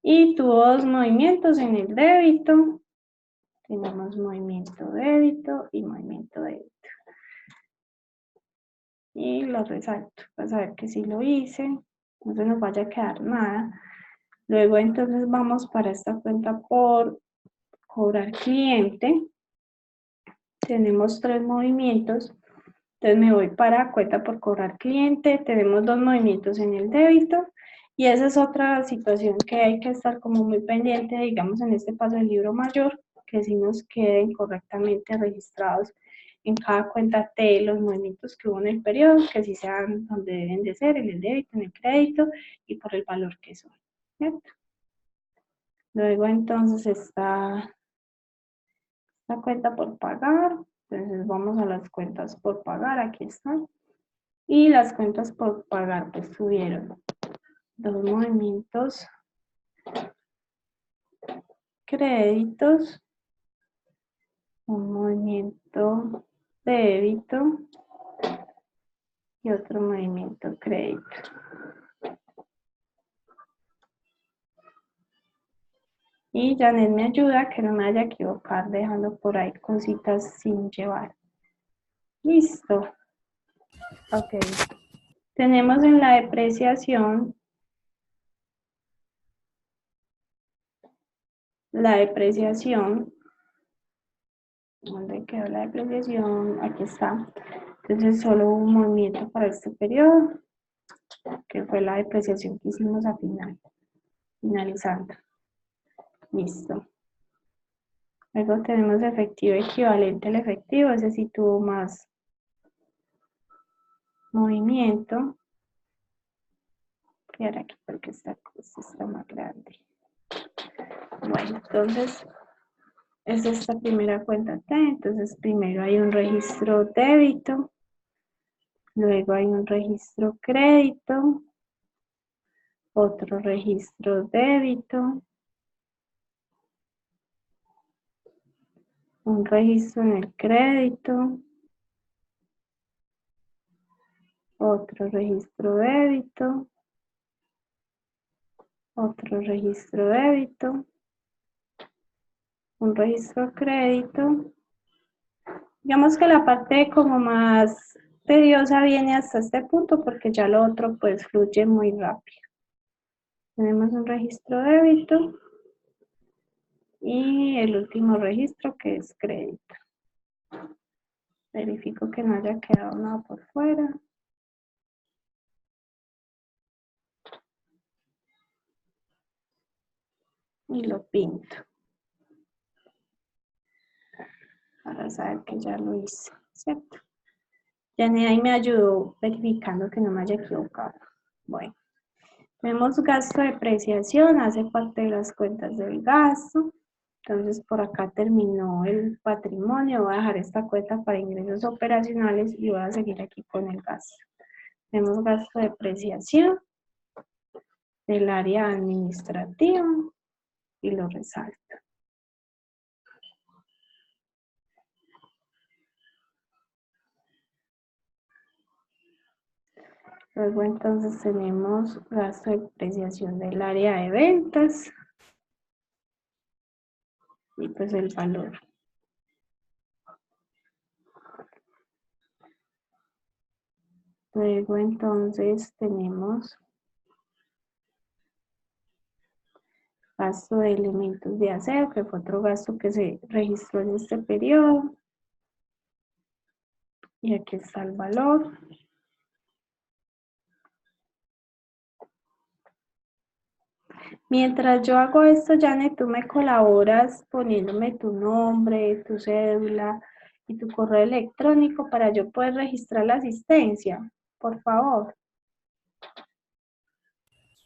Y tuvo dos movimientos en el débito. Tenemos movimiento débito y movimiento débito. Y lo resalto para saber que sí lo hice, no se nos vaya a quedar nada. Luego entonces vamos para esta cuenta por cobrar cliente. Tenemos tres movimientos. Entonces me voy para cuenta por cobrar cliente. Tenemos dos movimientos en el débito. Y esa es otra situación que hay que estar como muy pendiente, digamos en este paso del libro mayor, que si nos queden correctamente registrados en cada cuenta T los movimientos que hubo en el periodo, que sí sean donde deben de ser, en el débito, en el crédito y por el valor que son, ¿cierto? Luego entonces está la cuenta por pagar, entonces vamos a las cuentas por pagar, aquí están. Y las cuentas por pagar pues tuvieron dos movimientos créditos, un movimiento débito y otro movimiento crédito. Y Janet me ayuda a que no me vaya a equivocar dejando por ahí cositas sin llevar. Listo. Ok. Tenemos en la depreciación ¿dónde quedó la depreciación? Aquí está. Entonces solo hubo un movimiento para este periodo, que fue la depreciación que hicimos a finalizando. Listo. Luego tenemos efectivo equivalente al efectivo, ese sí tuvo más movimiento. Y ahora aquí porque esta cosa está más grande. Bueno, entonces es esta primera cuenta T, entonces primero hay un registro débito, luego hay un registro crédito, otro registro débito, un registro en el crédito, otro registro débito, otro registro débito, un registro crédito. Digamos que la parte como más tediosa viene hasta este punto porque ya lo otro pues fluye muy rápido. Tenemos un registro débito y el último registro que es crédito. Verifico que no haya quedado nada por fuera. Y lo pinto. Para saber que ya lo hice, ¿cierto? Ya ahí me ayudó verificando que no me haya equivocado. Bueno, tenemos gasto de depreciación, hace parte de las cuentas del gasto. Entonces por acá terminó el patrimonio, voy a dejar esta cuenta para ingresos operacionales y voy a seguir aquí con el gasto. Tenemos gasto de depreciación del área administrativa y lo resalto. Luego entonces tenemos gasto de depreciación del área de ventas y pues el valor. Luego entonces tenemos gasto de elementos de aseo, que fue otro gasto que se registró en este periodo. Y aquí está el valor. Mientras yo hago esto, Janet, tú me colaboras poniéndome tu nombre, tu cédula y tu correo electrónico para yo poder registrar la asistencia, por favor.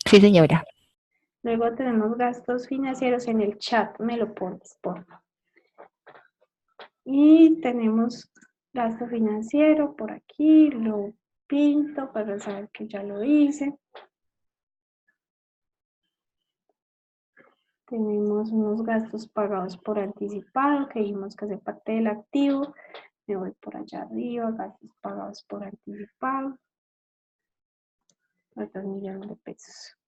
Sí, señora. Luego tenemos gastos financieros en el chat, me lo pones, por favor. Y tenemos gasto financiero por aquí, lo pinto para saber que ya lo hice. Tenemos unos gastos pagados por anticipado que dijimos que hace parte del activo. Me voy por allá arriba, gastos pagados por anticipado. 2 millones de pesos.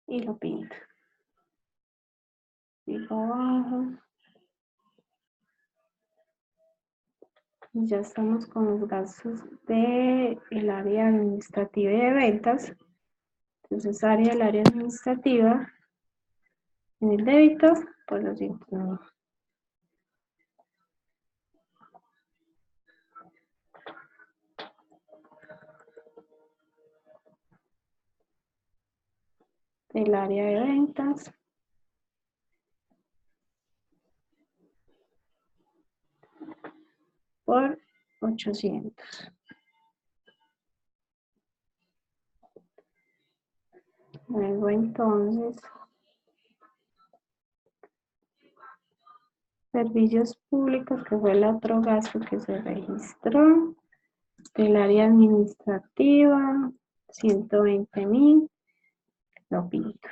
Y lo pinto. Sigo abajo. Y ya estamos con los gastos del área administrativa y de ventas. Entonces, área del área administrativa, en el débito, pues los 100.000. Del área de ventas. Por 800. Luego entonces, servicios públicos, que fue el otro gasto que se registró, del área administrativa, 120.000, lo pinto.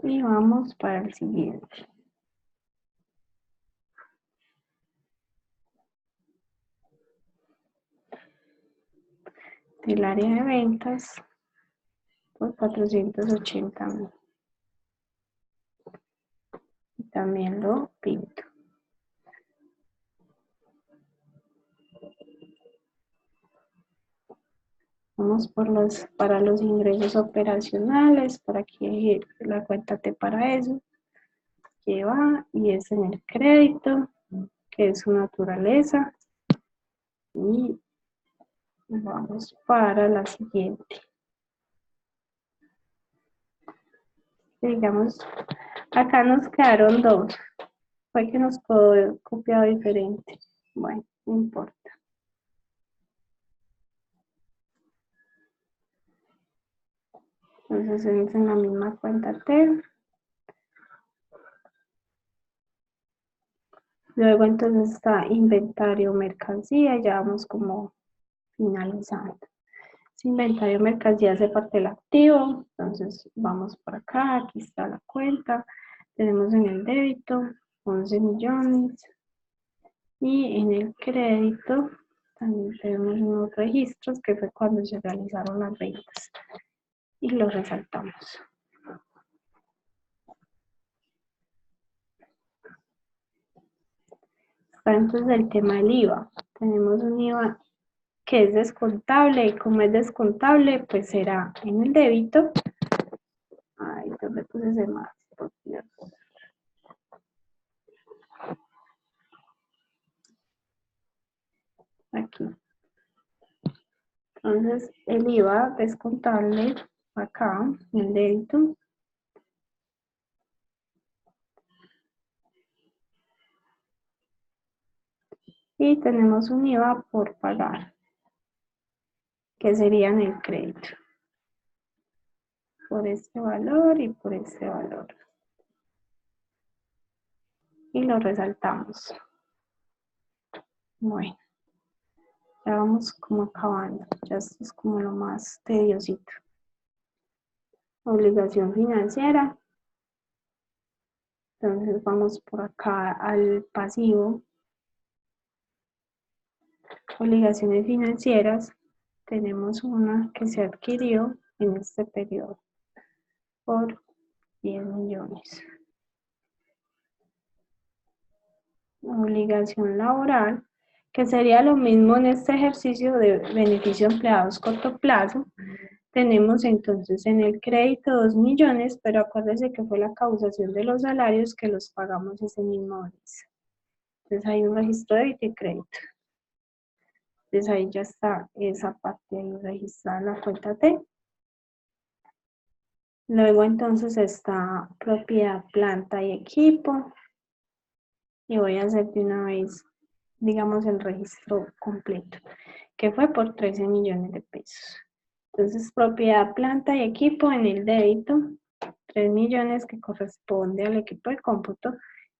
Y vamos para el siguiente. Del área de ventas, por 480.000. También lo pinto. Vamos para los ingresos operacionales, para que la cuenta te para eso. Que va y es en el crédito, que es su naturaleza. Y vamos para la siguiente. Digamos, acá nos quedaron dos. Fue que nos quedó copiado diferente. Bueno, no importa. Entonces es en la misma cuenta T. Luego entonces está inventario, mercancía, ya vamos como finalizando. Si inventario, mercancía hace parte del activo, entonces vamos por acá, aquí está la cuenta. Tenemos en el débito 11 millones y en el crédito también tenemos unos registros que fue cuando se realizaron las ventas y los resaltamos. Entonces el tema del IVA, tenemos un IVA que es descontable y como es descontable pues será en el débito. Ay, ¿dónde puse ese más? Por Dios. Aquí. Entonces el IVA descontable acá en el débito. Y tenemos un IVA por pagar, que sería en el crédito. Por este valor y por este valor. Y lo resaltamos. Bueno, ya vamos como acabando. Ya esto es como lo más tediosito. Obligación financiera. Entonces vamos por acá al pasivo. Obligaciones financieras. Tenemos una que se adquirió en este periodo por 10 millones. Obligación laboral, que sería lo mismo en este ejercicio de beneficio de empleados corto plazo. Tenemos entonces en el crédito 2 millones, pero acuérdense que fue la causación de los salarios que los pagamos ese mismo mes. Entonces hay un registro de débito y crédito. Entonces ahí ya está esa parte ahí registrada en la cuenta T. Luego entonces está propiedad, planta y equipo. Y voy a hacer de una vez digamos, el registro completo, que fue por 13 millones de pesos. Entonces, propiedad, planta y equipo en el débito, 3 millones que corresponde al equipo de cómputo,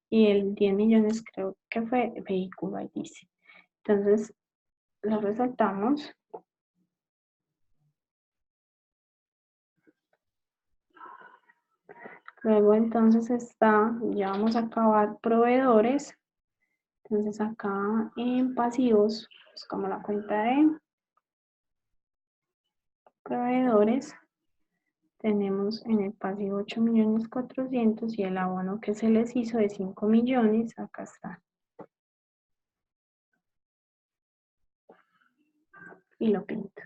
y el 10 millones creo que fue vehículo, ahí dice. Entonces, lo resaltamos. Luego entonces está, ya vamos a acabar proveedores. Entonces acá en pasivos, buscamos la cuenta de proveedores. Tenemos en el pasivo 8.400.000 y el abono que se les hizo de 5 millones, acá está. Y lo pinto.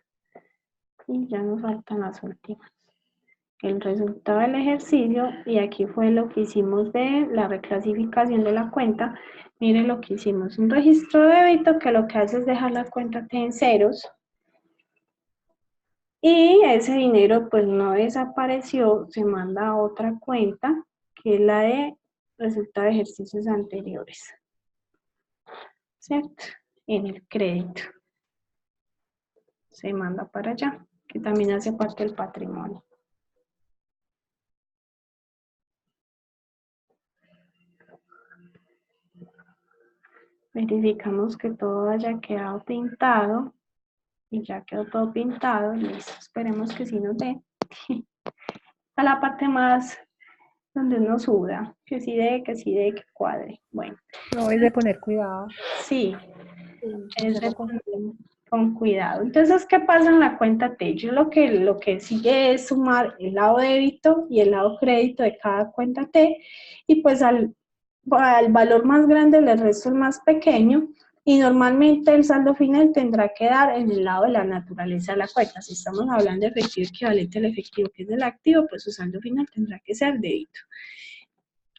Y ya nos faltan las últimas. El resultado del ejercicio, y aquí fue lo que hicimos de la reclasificación de la cuenta. Miren lo que hicimos, un registro de débito que lo que hace es dejar la cuenta T en ceros, y ese dinero pues no desapareció, se manda a otra cuenta, que es la de resultado de ejercicios anteriores, ¿cierto? En el crédito. Se manda para allá, que también hace parte del patrimonio. Verificamos que todo haya quedado pintado, y ya quedó todo pintado, listo, esperemos que sí nos dé. A la parte más donde uno suda, que sí dé, que cuadre. Bueno. No, es de poner cuidado. Sí, es de Hacerlo con poner con cuidado. Entonces, ¿qué pasa en la cuenta T? Yo lo que sigue es sumar el lado débito y el lado crédito de cada cuenta T, y pues al valor más grande le resto el más pequeño, y normalmente el saldo final tendrá que dar en el lado de la naturaleza de la cuenta. Si estamos hablando de efectivo equivalente al efectivo que es del activo, pues su saldo final tendrá que ser débito.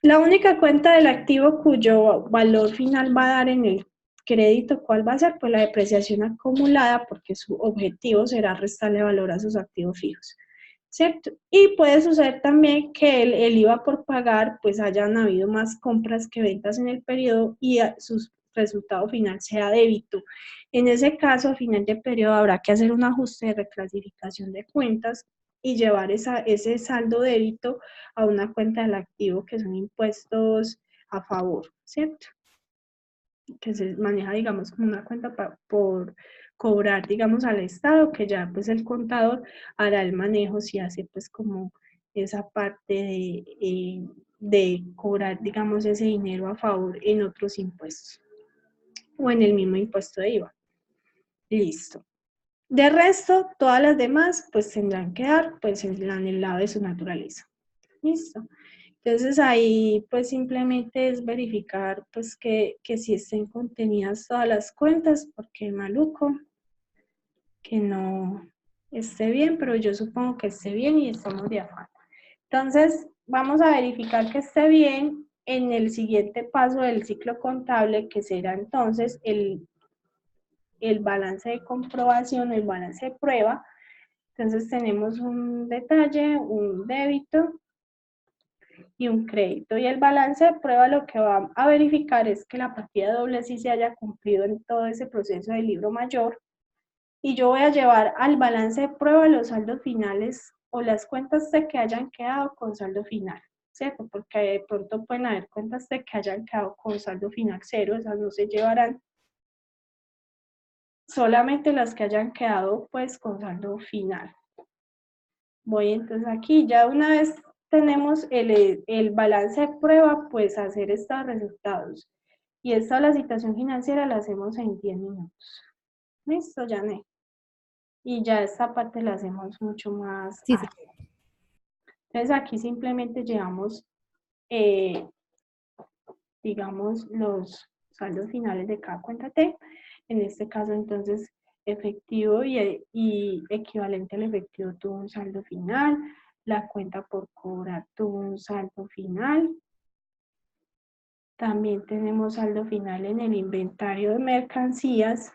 La única cuenta del activo cuyo valor final va a dar en el crédito, ¿cuál va a ser? Pues la depreciación acumulada, porque su objetivo será restarle valor a sus activos fijos, ¿cierto? Y puede suceder también que el IVA por pagar, pues hayan habido más compras que ventas en el periodo y su resultado final sea débito. En ese caso, a final de periodo habrá que hacer un ajuste de reclasificación de cuentas y llevar ese saldo débito a una cuenta del activo, que son impuestos a favor, ¿cierto? Que se maneja, digamos, como una cuenta por cobrar, digamos, al Estado, que ya pues el contador hará el manejo si hace pues como esa parte de cobrar, digamos, ese dinero a favor en otros impuestos o en el mismo impuesto de IVA. Listo. De resto, todas las demás pues tendrán que dar pues en el lado de su naturaleza. Listo. Entonces ahí pues simplemente es verificar pues que si estén contenidas todas las cuentas, porque maluco que no esté bien, pero yo supongo que esté bien y estamos de afán. Entonces vamos a verificar que esté bien en el siguiente paso del ciclo contable, que será entonces el balance de comprobación, el balance de prueba. Entonces tenemos un detalle, un débito y un crédito. Y el balance de prueba lo que va a verificar es que la partida doble sí se haya cumplido en todo ese proceso del libro mayor. Y yo voy a llevar al balance de prueba los saldos finales o las cuentas de que hayan quedado con saldo final, ¿cierto? Porque de pronto pueden haber cuentas de que hayan quedado con saldo final cero, esas no se llevarán. Solamente las que hayan quedado pues con saldo final. Voy entonces aquí, ya una vez tenemos el balance de prueba, pues hacer estos resultados. Y esta la situación financiera la hacemos en 10 minutos. Listo, Janet. Y ya esta parte la hacemos mucho más sí, ágil. Entonces aquí simplemente llevamos, digamos, los saldos finales de cada cuenta T. En este caso entonces efectivo y equivalente al efectivo tuvo un saldo final. La cuenta por cobrar tuvo un saldo final. También tenemos saldo final en el inventario de mercancías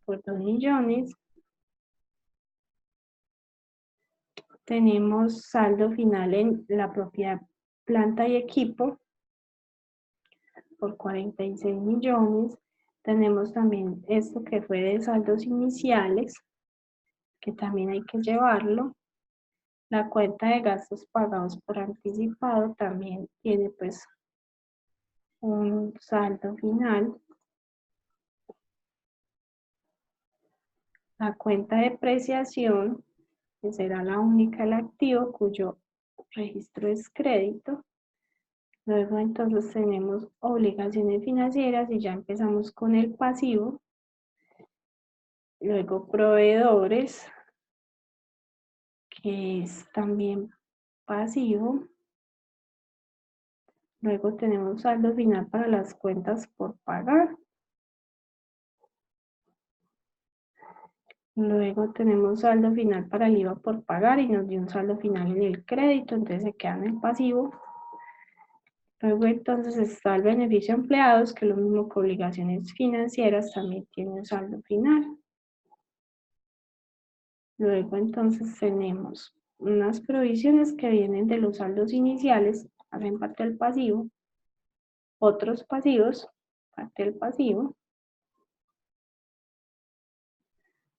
por 2 millones. Tenemos saldo final en la propiedad, planta y equipo por 46 millones. Tenemos también esto que fue de saldos iniciales, que también hay que llevarlo. La cuenta de gastos pagados por anticipado también tiene pues un saldo final. La cuenta de depreciación, que será la única el activo cuyo registro es crédito. Luego entonces tenemos obligaciones financieras y ya empezamos con el pasivo. Luego proveedores, que es también pasivo. Luego tenemos saldo final para las cuentas por pagar. Luego tenemos saldo final para el IVA por pagar y nos dio un saldo final en el crédito, entonces se queda en el pasivo. Luego entonces está el beneficio a empleados, que es lo mismo que obligaciones financieras, también tiene un saldo final. Luego entonces tenemos unas provisiones que vienen de los saldos iniciales, hacen parte del pasivo. Otros pasivos, parte del pasivo,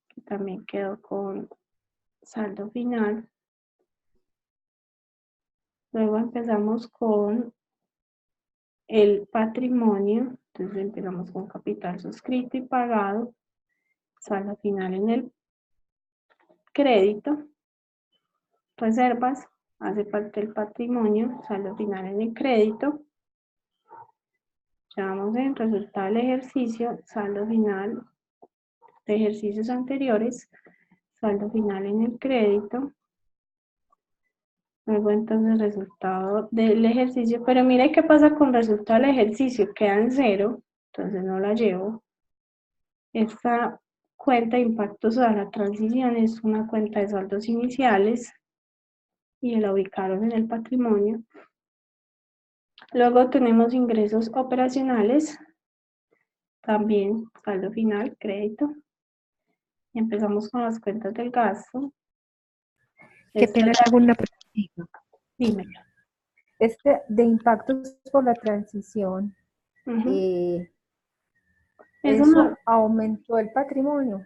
que también quedó con saldo final. Luego empezamos con el patrimonio, entonces empezamos con capital suscrito y pagado, saldo final en el crédito, reservas, hace parte del patrimonio, saldo final en el crédito. Ya vamos en resultado del ejercicio, saldo final de ejercicios anteriores, saldo final en el crédito. Luego entonces resultado del ejercicio, pero mire qué pasa con resultado del ejercicio, queda en 0, entonces no la llevo. Esta cuenta de impactos a la transición es una cuenta de saldos iniciales y la ubicaron en el patrimonio. Luego tenemos ingresos operacionales, también saldo final, crédito. Y empezamos con las cuentas del gasto. Qué pena le hago una pregunta. Dímelo. Este de impactos por la transición, Eso ¿eso no. aumentó el patrimonio?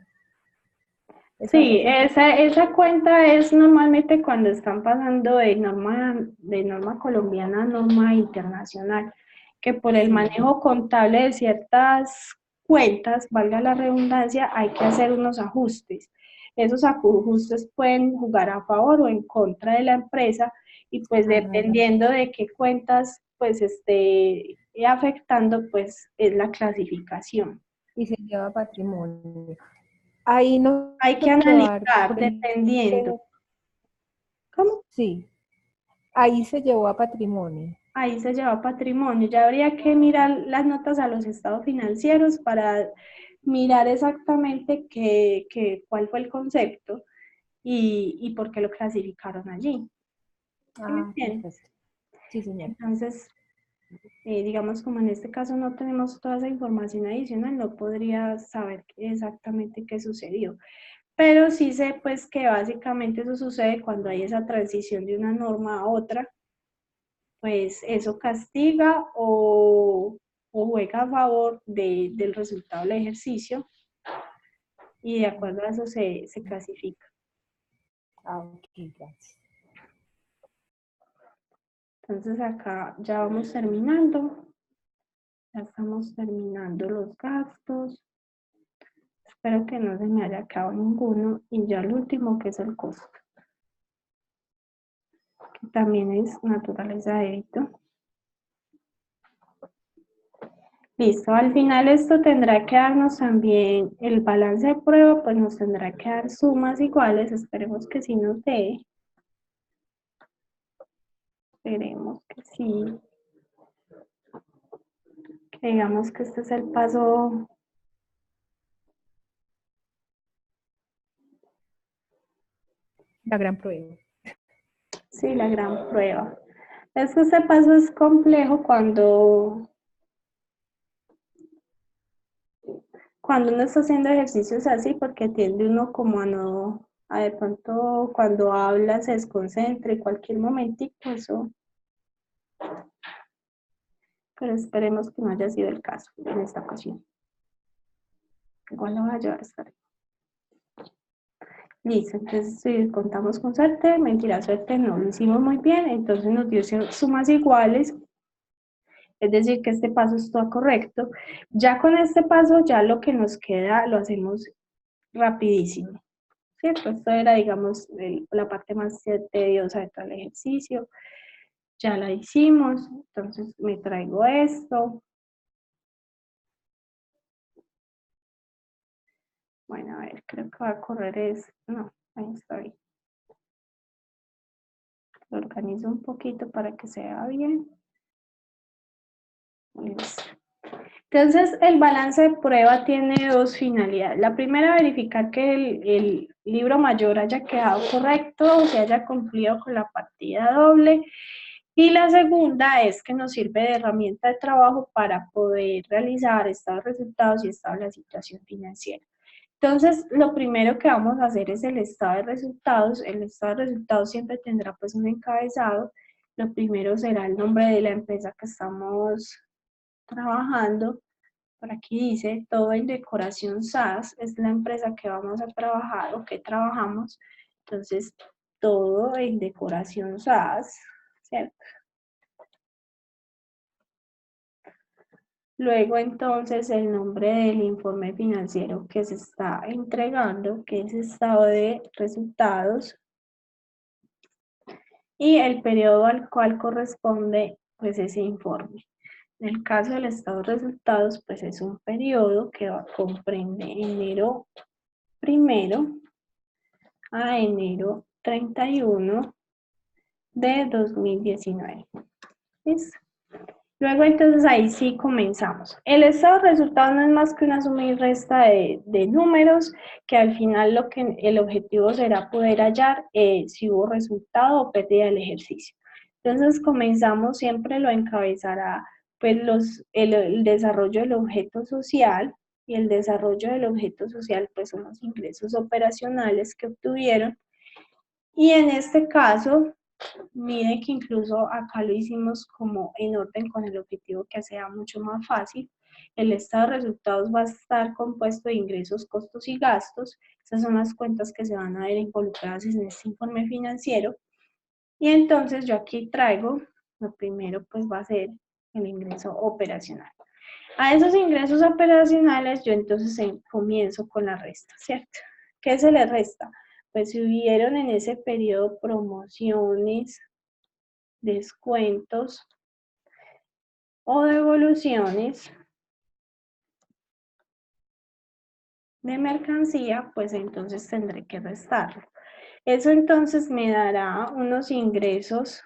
Sí, esa cuenta es normalmente cuando están pasando de norma colombiana a norma internacional, que por el manejo contable de ciertas cuentas, valga la redundancia, hay que hacer unos ajustes. Esos ajustes pueden jugar a favor o en contra de la empresa y pues dependiendo de qué cuentas pues esté afectando, pues es la clasificación. Y se lleva patrimonio. Ahí no Hay que analizar dependiendo. ¿Cómo? Sí, ahí se llevó a patrimonio. Ahí se lleva patrimonio. Ya habría que mirar las notas a los estados financieros para mirar exactamente cuál fue el concepto y por qué lo clasificaron allí. Ah, perfecto. Sí, señor. Entonces, digamos, como en este caso no tenemos toda esa información adicional, no podría saber exactamente qué sucedió. Pero sí sé pues que básicamente eso sucede cuando hay esa transición de una norma a otra, pues eso castiga o juega a favor del resultado del ejercicio y de acuerdo a eso se clasifica. Ah, ok, gracias. Entonces acá ya vamos terminando, ya estamos terminando los gastos. Espero que no se me haya acabado ninguno y ya el último que es el costo, que también es naturaleza de débito. Listo, al final esto tendrá que darnos también el balance de prueba, pues nos tendrá que dar sumas iguales, esperemos que sí nos dé. Esperemos que sí. Que digamos que este es el paso. La gran prueba. Sí, la gran prueba. Es que este paso es complejo cuando uno está haciendo ejercicios así, porque tiende uno como a no, a de pronto cuando habla se desconcentra en cualquier momentico, eso. Pero esperemos que no haya sido el caso en esta ocasión. Igual lo voy a llevar esta. Listo, entonces si contamos con suerte, mentira, suerte no, lo hicimos muy bien, entonces nos dio sumas iguales, es decir que este paso está correcto. Ya con este paso, ya lo que nos queda lo hacemos rapidísimo, ¿cierto? Esto era, digamos, la parte más tediosa de todo el ejercicio. Ya la hicimos, entonces me traigo esto. Bueno, a ver, creo que va a correr no, ahí está bien. Lo organizo un poquito para que se vea bien. Listo. Entonces, el balance de prueba tiene dos finalidades. La primera, verificar que el libro mayor haya quedado correcto, se haya cumplido con la partida doble. Y la segunda es que nos sirve de herramienta de trabajo para poder realizar estados de resultados y estado de la situación financiera. Entonces, lo primero que vamos a hacer es el estado de resultados. El estado de resultados siempre tendrá pues un encabezado. Lo primero será el nombre de la empresa que estamos trabajando. Por aquí dice, todo en decoración SAS, es la empresa que vamos a trabajar o que trabajamos. Entonces, todo en decoración SAS, ¿cierto? Luego, entonces, el nombre del informe financiero que se está entregando, que es estado de resultados, y el periodo al cual corresponde, pues, ese informe. En el caso del estado de resultados, pues es un periodo que comprende enero 1 a enero 31 de 2019. ¿Listo? Luego entonces ahí sí comenzamos. El estado de resultados no es más que una suma y resta de números, que al final el objetivo será poder hallar si hubo resultado o pérdida del ejercicio. Entonces comenzamos, siempre lo encabezará pues el desarrollo del objeto social, y el desarrollo del objeto social pues son los ingresos operacionales que obtuvieron. Y en este caso, mire que incluso acá lo hicimos como en orden con el objetivo que sea mucho más fácil. El estado de resultados va a estar compuesto de ingresos, costos y gastos. Esas son las cuentas que se van a ver involucradas en este informe financiero. Y entonces yo aquí traigo, lo primero pues va a ser el ingreso operacional. A esos ingresos operacionales yo entonces comienzo con la resta, ¿cierto? ¿Qué se le resta? Pues si hubieron en ese periodo promociones, descuentos o devoluciones de mercancía, pues entonces tendré que restarlo. Eso entonces me dará unos ingresos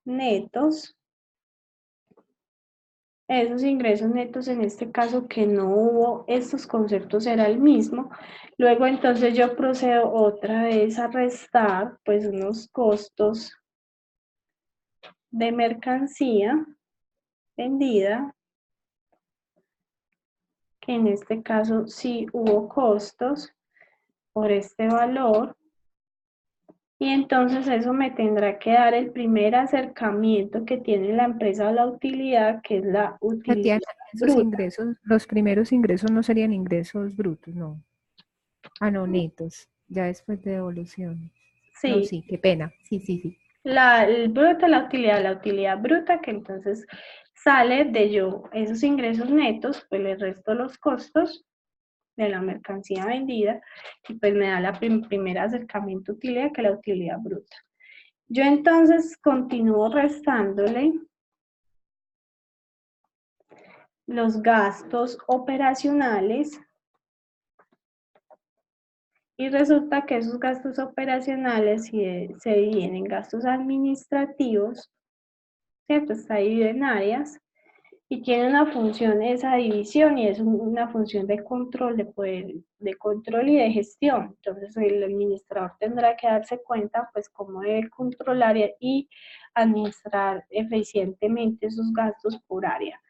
netos. Esos ingresos netos, en este caso que no hubo estos conceptos, era el mismo. Luego entonces yo procedo otra vez a restar pues unos costos de mercancía vendida, que en este caso sí hubo costos por este valor. Y entonces eso me tendrá que dar el primer acercamiento que tiene la empresa a la utilidad, que es la utilidad Esos bruta. ingresos, los primeros ingresos no serían ingresos brutos, no. Ah, no, netos, ya después de devoluciones. No, Sí, sí, qué pena. Sí, sí, sí. el bruto, la utilidad bruta, que entonces sale de yo esos ingresos netos, pues le resto los costos de la mercancía vendida y pues me da la primer acercamiento utilidad, que es la utilidad bruta. Yo entonces continúo restándole los gastos operacionales y resulta que esos gastos operacionales se dividen en gastos administrativos, ¿cierto? Está dividido en áreas y tiene una función esa división, y es una función de control, de control y de gestión. Entonces el administrador tendrá que darse cuenta pues cómo debe controlar y administrar eficientemente esos gastos por área.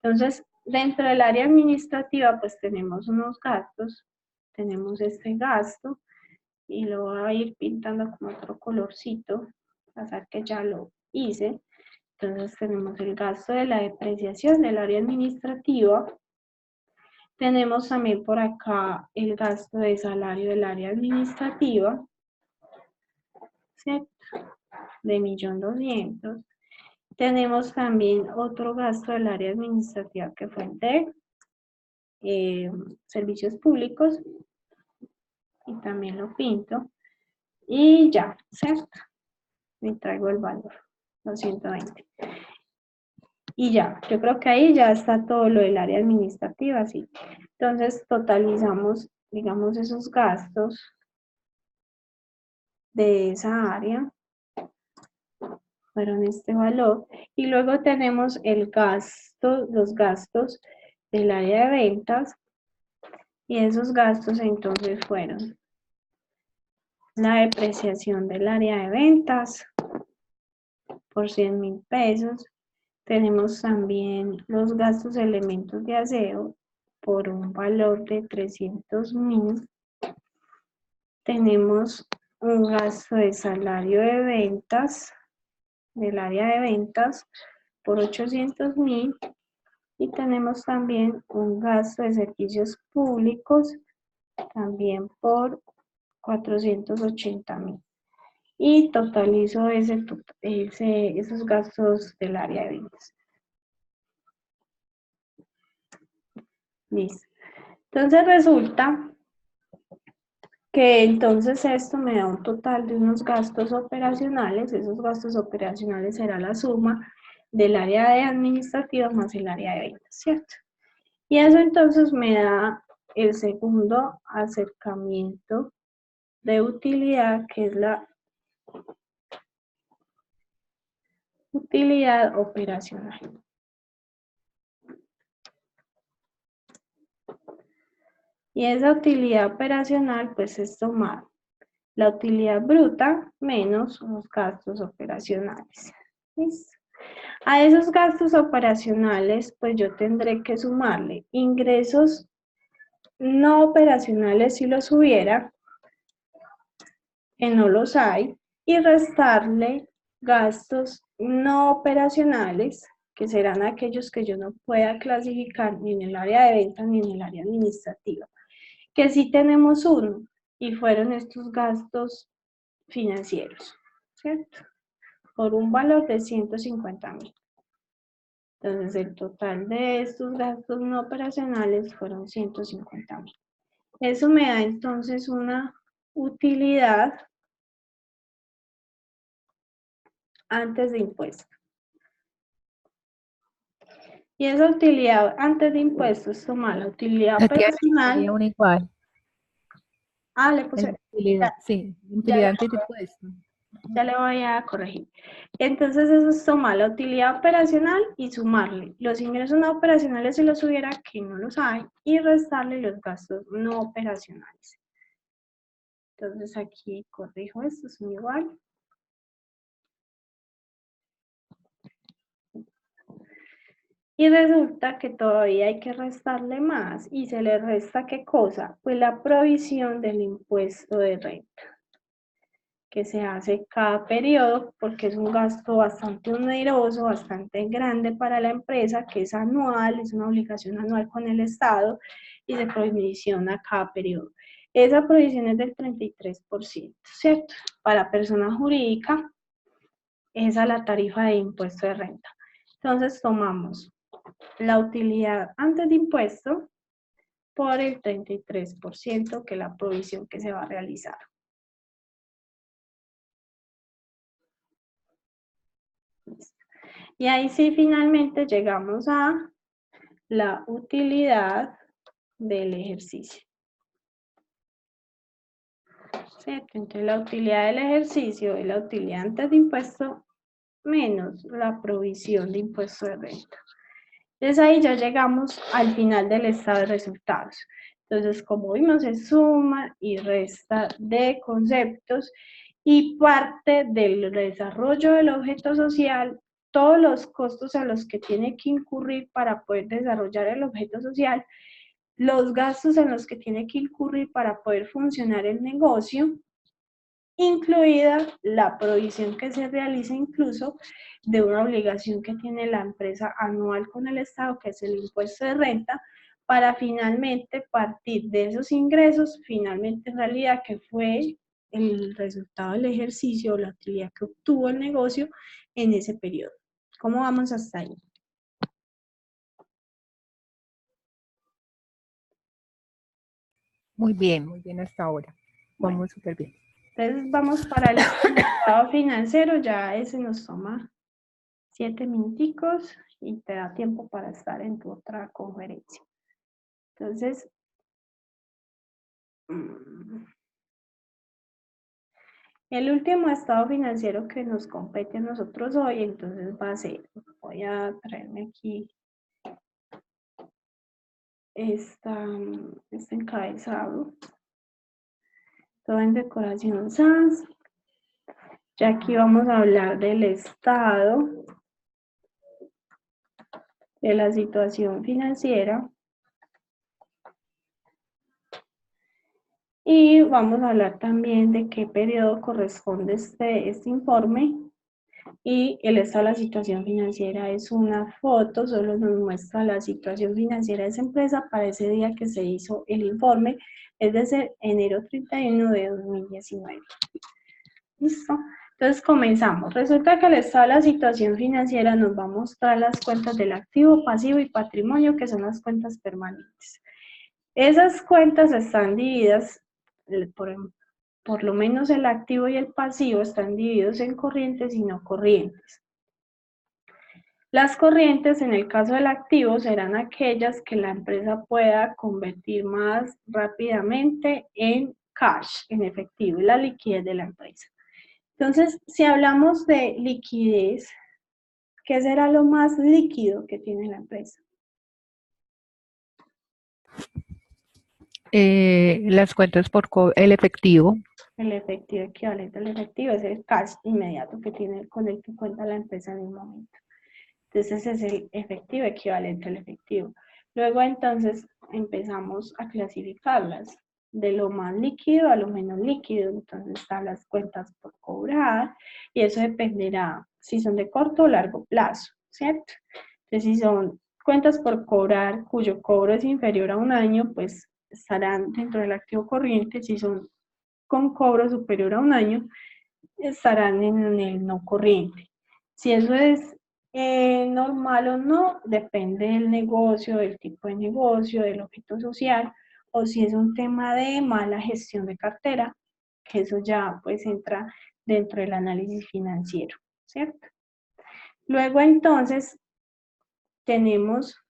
Entonces, dentro del área administrativa pues tenemos unos gastos, tenemos este gasto y lo voy a ir pintando con otro colorcito, pasar que ya lo hice. Entonces tenemos el gasto de la depreciación del área administrativa. Tenemos también por acá el gasto de salario del área administrativa, ¿cierto? De 1.200.000. Tenemos también otro gasto del área administrativa que fue de servicios públicos. Y también lo pinto. Y ya, ¿cierto? Me traigo el valor, 220. Y ya, yo creo que ahí ya está todo lo del área administrativa, ¿sí? Entonces, totalizamos, digamos, esos gastos de esa área. Fueron este valor. Y luego tenemos el gasto, los gastos del área de ventas. Y esos gastos entonces fueron la depreciación del área de ventas por 100.000 pesos. Tenemos también los gastos de elementos de aseo por un valor de 300.000. Tenemos un gasto de salario de ventas del área de ventas por 800.000. Y tenemos también un gasto de servicios públicos también por 480.000. Y totalizo esos gastos del área de ventas. Listo. Entonces resulta que entonces esto me da un total de unos gastos operacionales. Esos gastos operacionales será la suma del área de administrativa más el área de ventas, ¿cierto? Y eso entonces me da el segundo acercamiento de utilidad, que es la utilidad operacional. Y esa utilidad operacional pues es tomar la utilidad bruta menos los gastos operacionales. ¿Listo? A esos gastos operacionales pues yo tendré que sumarle ingresos no operacionales si los hubiera, que no los hay, y restarle gastos no operacionales, que serán aquellos que yo no pueda clasificar ni en el área de ventas ni en el área administrativa. Que sí tenemos uno, y fueron estos gastos financieros, ¿cierto? Por un valor de 150.000. Entonces, el total de estos gastos no operacionales fueron 150.000. Eso me da entonces una utilidad antes de impuestos. Y esa utilidad antes de impuestos toma la utilidad Aquí personal. sería una igual. Le puse. Utilidad, sí, utilidad antes de impuestos. Ya le voy a corregir. Entonces eso es tomar la utilidad operacional y sumarle los ingresos no operacionales si los hubiera, que no los hay, y restarle los gastos no operacionales. Entonces aquí corrijo esto, son igual. Y resulta que todavía hay que restarle más, y se le resta ¿qué cosa? Pues la provisión del impuesto de renta, que se hace cada periodo, porque es un gasto bastante oneroso, bastante grande para la empresa, que es anual, es una obligación anual con el Estado, y se provisiona cada periodo. Esa provisión es del 33%, ¿cierto? Para persona jurídica, esa es la tarifa de impuesto de renta. Entonces tomamos la utilidad antes de impuesto por el 33%, que es la provisión que se va a realizar. Y ahí sí finalmente llegamos a la utilidad del ejercicio. ¿Cierto? Entonces la utilidad del ejercicio es la utilidad antes de impuesto menos la provisión de impuesto de renta. Entonces ahí ya llegamos al final del estado de resultados. Entonces, como vimos, es suma y resta de conceptos, y parte del desarrollo del objeto social, todos los costos a los que tiene que incurrir para poder desarrollar el objeto social, los gastos en los que tiene que incurrir para poder funcionar el negocio, incluida la provisión que se realiza incluso de una obligación que tiene la empresa anual con el Estado, que es el impuesto de renta, para finalmente partir de esos ingresos, finalmente en realidad que fue el resultado del ejercicio o la utilidad que obtuvo el negocio en ese periodo. ¿Cómo vamos hasta ahí? Muy bien hasta ahora. Vamos Bueno, súper bien. entonces vamos para el estado financiero, ya ese nos toma 7 minuticos y te da tiempo para estar en tu otra conferencia. Entonces, el último estado financiero que nos compete a nosotros hoy, entonces va a ser, voy a traerme aquí este encabezado, todo en decoración SANS. Ya aquí vamos a hablar del estado de la situación financiera. Y vamos a hablar también de qué periodo corresponde este informe. Y el estado de la situación financiera es una foto, solo nos muestra la situación financiera de esa empresa para ese día que se hizo el informe, es decir, enero 31 de 2019. ¿Listo? Entonces comenzamos. Resulta que el estado de la situación financiera nos va a mostrar las cuentas del activo, pasivo y patrimonio, que son las cuentas permanentes. Esas cuentas están divididas, por lo menos el activo y el pasivo están divididos en corrientes y no corrientes. Las corrientes, en el caso del activo, serán aquellas que la empresa pueda convertir más rápidamente en cash, en efectivo, y la liquidez de la empresa. Entonces, si hablamos de liquidez, ¿qué será lo más líquido que tiene la empresa? Las cuentas por el efectivo. El efectivo equivalente al efectivo es el cash inmediato que tiene con el que cuenta la empresa en el momento. Entonces es el efectivo equivalente al efectivo. Luego entonces empezamos a clasificarlas de lo más líquido a lo menos líquido. Entonces están las cuentas por cobrar y eso dependerá si son de corto o largo plazo, ¿cierto? Entonces si son cuentas por cobrar cuyo cobro es inferior a un año, pues estarán dentro del activo corriente. Si son con cobro superior a un año, estarán en el no corriente. Si eso es normal o no, depende del negocio, del tipo de negocio, del objeto social, o si es un tema de mala gestión de cartera, que eso ya pues entra dentro del análisis financiero, ¿cierto? Luego entonces tenemos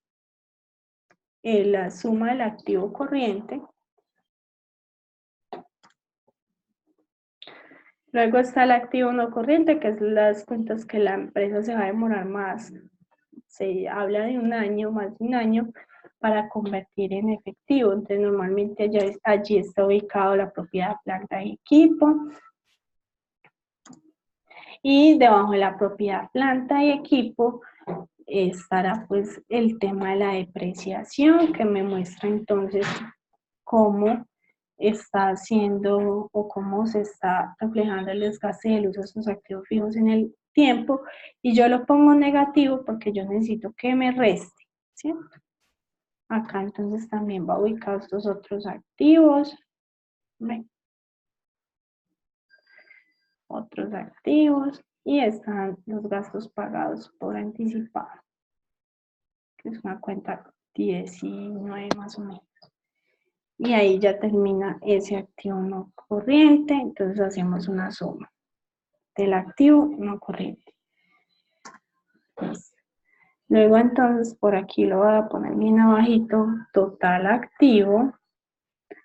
la suma del activo corriente. Luego está el activo no corriente, que es las cuentas que la empresa se va a demorar más. Se habla de un año, más de un año, para convertir en efectivo. Entonces, normalmente allí está ubicado la propiedad, planta y equipo. Y debajo de la propiedad, planta y equipo, estará pues el tema de la depreciación, que me muestra entonces cómo está haciendo o cómo se está reflejando el desgaste del uso de estos activos fijos en el tiempo, y yo lo pongo negativo porque yo necesito que me reste, ¿cierto? Acá entonces también va ubicado estos otros activos, ¿ven? Otros activos, y están los gastos pagados por anticipado, que es una cuenta 19 más o menos. Y ahí ya termina ese activo no corriente, entonces hacemos una suma del activo no corriente. Luego entonces por aquí lo voy a poner bien abajito, total activo,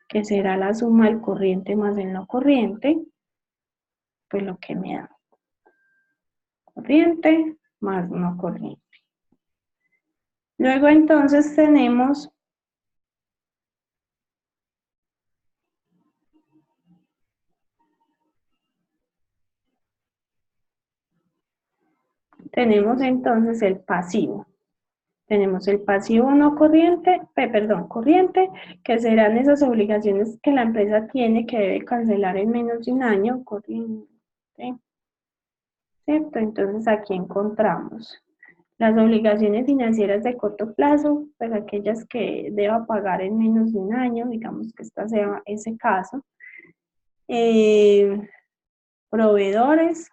que será la suma del corriente más el no corriente, pues lo que me da. Corriente más no corriente. Luego entonces tenemos entonces el pasivo. Tenemos el pasivo no corriente, corriente, que serán esas obligaciones que la empresa tiene que debe cancelar en menos de un año, corriente, ¿cierto? Entonces aquí encontramos las obligaciones financieras de corto plazo, pues aquellas que deba pagar en menos de un año, digamos que esta sea ese caso. Proveedores,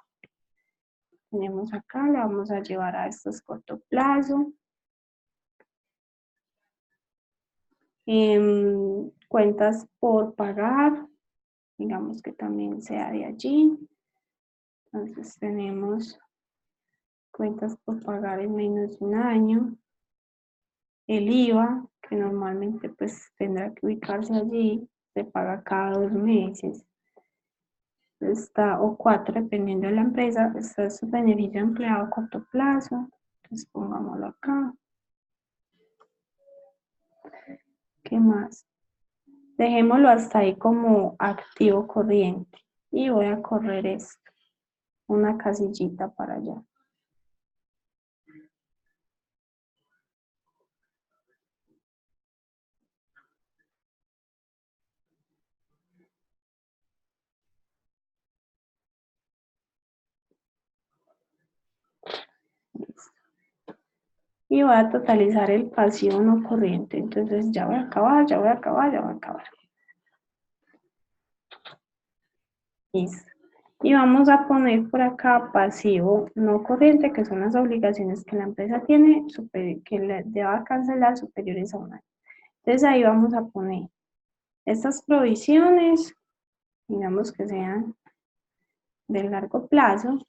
tenemos acá, la vamos a llevar a estos corto plazo. Cuentas por pagar, digamos que también sea de allí. Entonces tenemos cuentas por pagar en menos de un año. El IVA, que normalmente pues tendrá que ubicarse allí, se paga cada 2 meses. Está, o 4, dependiendo de la empresa. Está su beneficio de empleado a corto plazo. Entonces pongámoslo acá. ¿Qué más? Dejémoslo hasta ahí como activo corriente. Y voy a correr esto. Una casillita para allá. Y voy a totalizar el pasivo no corriente. Entonces ya voy a acabar, ya voy a acabar, ya voy a acabar. Listo. Y vamos a poner por acá pasivo no corriente, que son las obligaciones que la empresa tiene, que le deba cancelar superiores a un año. Entonces ahí vamos a poner estas provisiones, digamos que sean de largo plazo,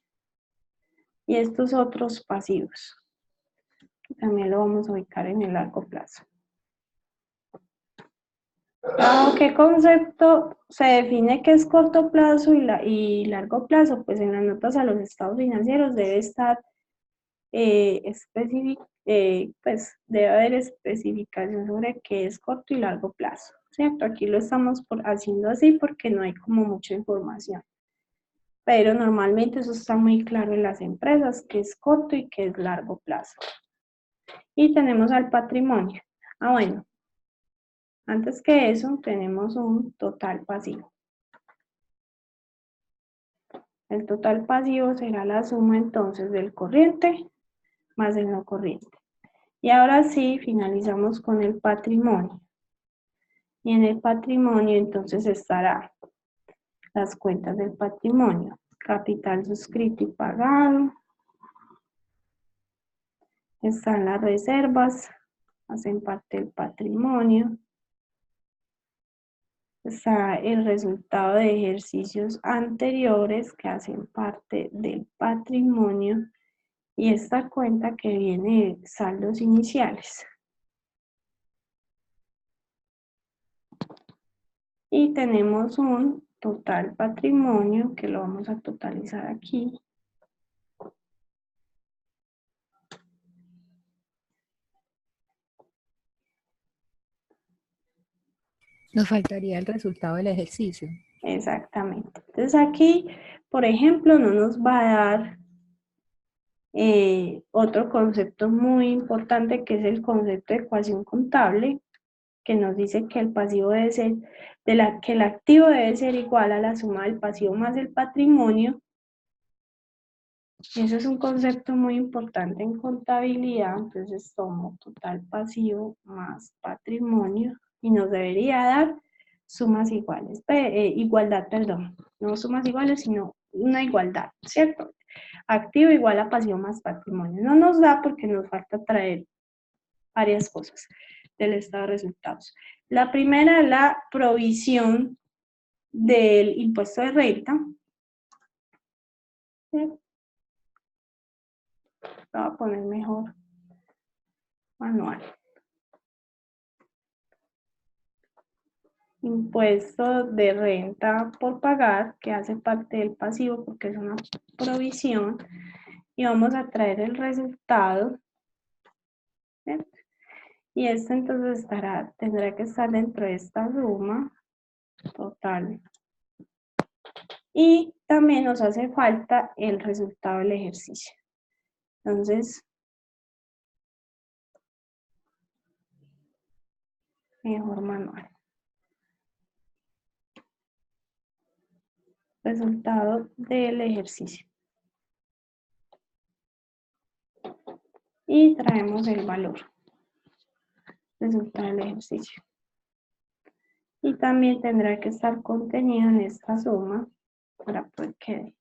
y estos otros pasivos. También lo vamos a ubicar en el largo plazo. ¿Qué concepto se define que es corto plazo y largo plazo? Pues en las notas a los estados financieros debe estar pues debe haber especificación sobre qué es corto y largo plazo, ¿cierto? Aquí lo estamos haciendo así porque no hay como mucha información. Pero normalmente eso está muy claro en las empresas, qué es corto y qué es largo plazo. Y tenemos al patrimonio. Bueno, antes que eso tenemos un total pasivo. El total pasivo será la suma entonces del corriente más el no corriente. Y ahora sí, finalizamos con el patrimonio. Y en el patrimonio entonces estará las cuentas del patrimonio. Capital suscrito y pagado. Están las reservas, hacen parte del patrimonio. Está el resultado de ejercicios anteriores que hacen parte del patrimonio. Y esta cuenta que viene de saldos iniciales. Y tenemos un total patrimonio que lo vamos a totalizar aquí. Nos faltaría el resultado del ejercicio. Exactamente. Entonces aquí, por ejemplo, no nos va a dar otro concepto muy importante que es el concepto de ecuación contable, que nos dice que el pasivo debe ser, que el activo debe ser igual a la suma del pasivo más el patrimonio. Y eso es un concepto muy importante en contabilidad. Entonces tomo total pasivo más patrimonio y nos debería dar sumas iguales, igualdad, perdón, no sumas iguales, sino una igualdad, ¿cierto? Activo igual a pasivo más patrimonio. No nos da porque nos falta traer varias cosas del estado de resultados. La primera es la provisión del impuesto de renta. ¿Sí? Lo voy a poner mejor manual. Impuesto de renta por pagar, que hace parte del pasivo porque es una provisión, y vamos a traer el resultado, ¿cierto? Y esto entonces tendrá que estar dentro de esta suma total. Y también nos hace falta el resultado del ejercicio. Entonces, mejor manual. Resultado del ejercicio. Y traemos el valor. Resultado del ejercicio. Y también tendrá que estar contenido en esta suma para poder quedar.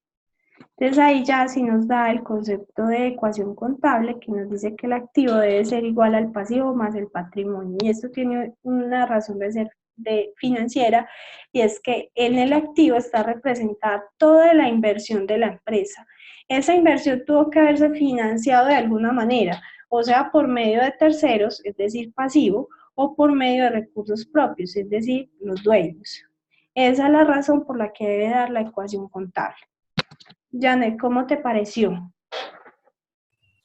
Entonces ahí ya sí nos da el concepto de ecuación contable que nos dice que el activo debe ser igual al pasivo más el patrimonio. Y esto tiene una razón de ser financiera, y es que en el activo está representada toda la inversión de la empresa. Esa inversión tuvo que haberse financiado de alguna manera, o sea, por medio de terceros, es decir, pasivo, o por medio de recursos propios, es decir, los dueños. Esa es la razón por la que debe dar la ecuación contable. Janet, ¿cómo te pareció?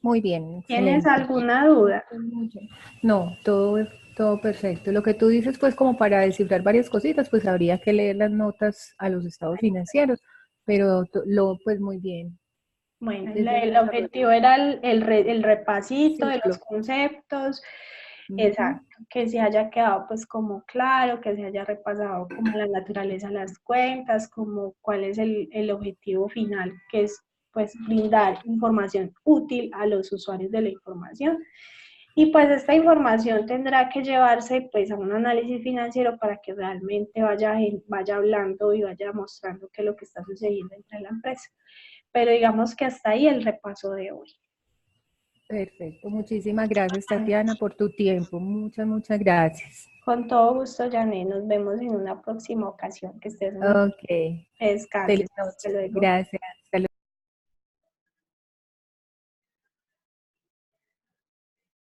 Muy bien, ¿Tienes excelente. alguna duda? No, todo perfecto. Lo que tú dices, pues como para descifrar varias cositas, pues habría que leer las notas a los estados financieros, pero pues muy bien. Bueno, Desde el el desarrollo objetivo era el repasito de los ciclo. conceptos, Ujú. exacto, que se haya quedado pues como claro, que se haya repasado como la naturaleza de las cuentas, como cuál es el objetivo final, que es pues brindar información útil a los usuarios de la información. Y pues esta información tendrá que llevarse pues a un análisis financiero para que realmente vaya hablando y vaya mostrando qué es lo que está sucediendo entre la empresa. Pero digamos que hasta ahí el repaso de hoy. Perfecto. Muchísimas gracias, Tatiana, por tu tiempo. Muchas gracias. Con todo gusto, Janet. Nos vemos en una próxima ocasión. Que estés muy bien. Ok. Descanses. Feliz Hasta noche. luego. Gracias. Hasta luego.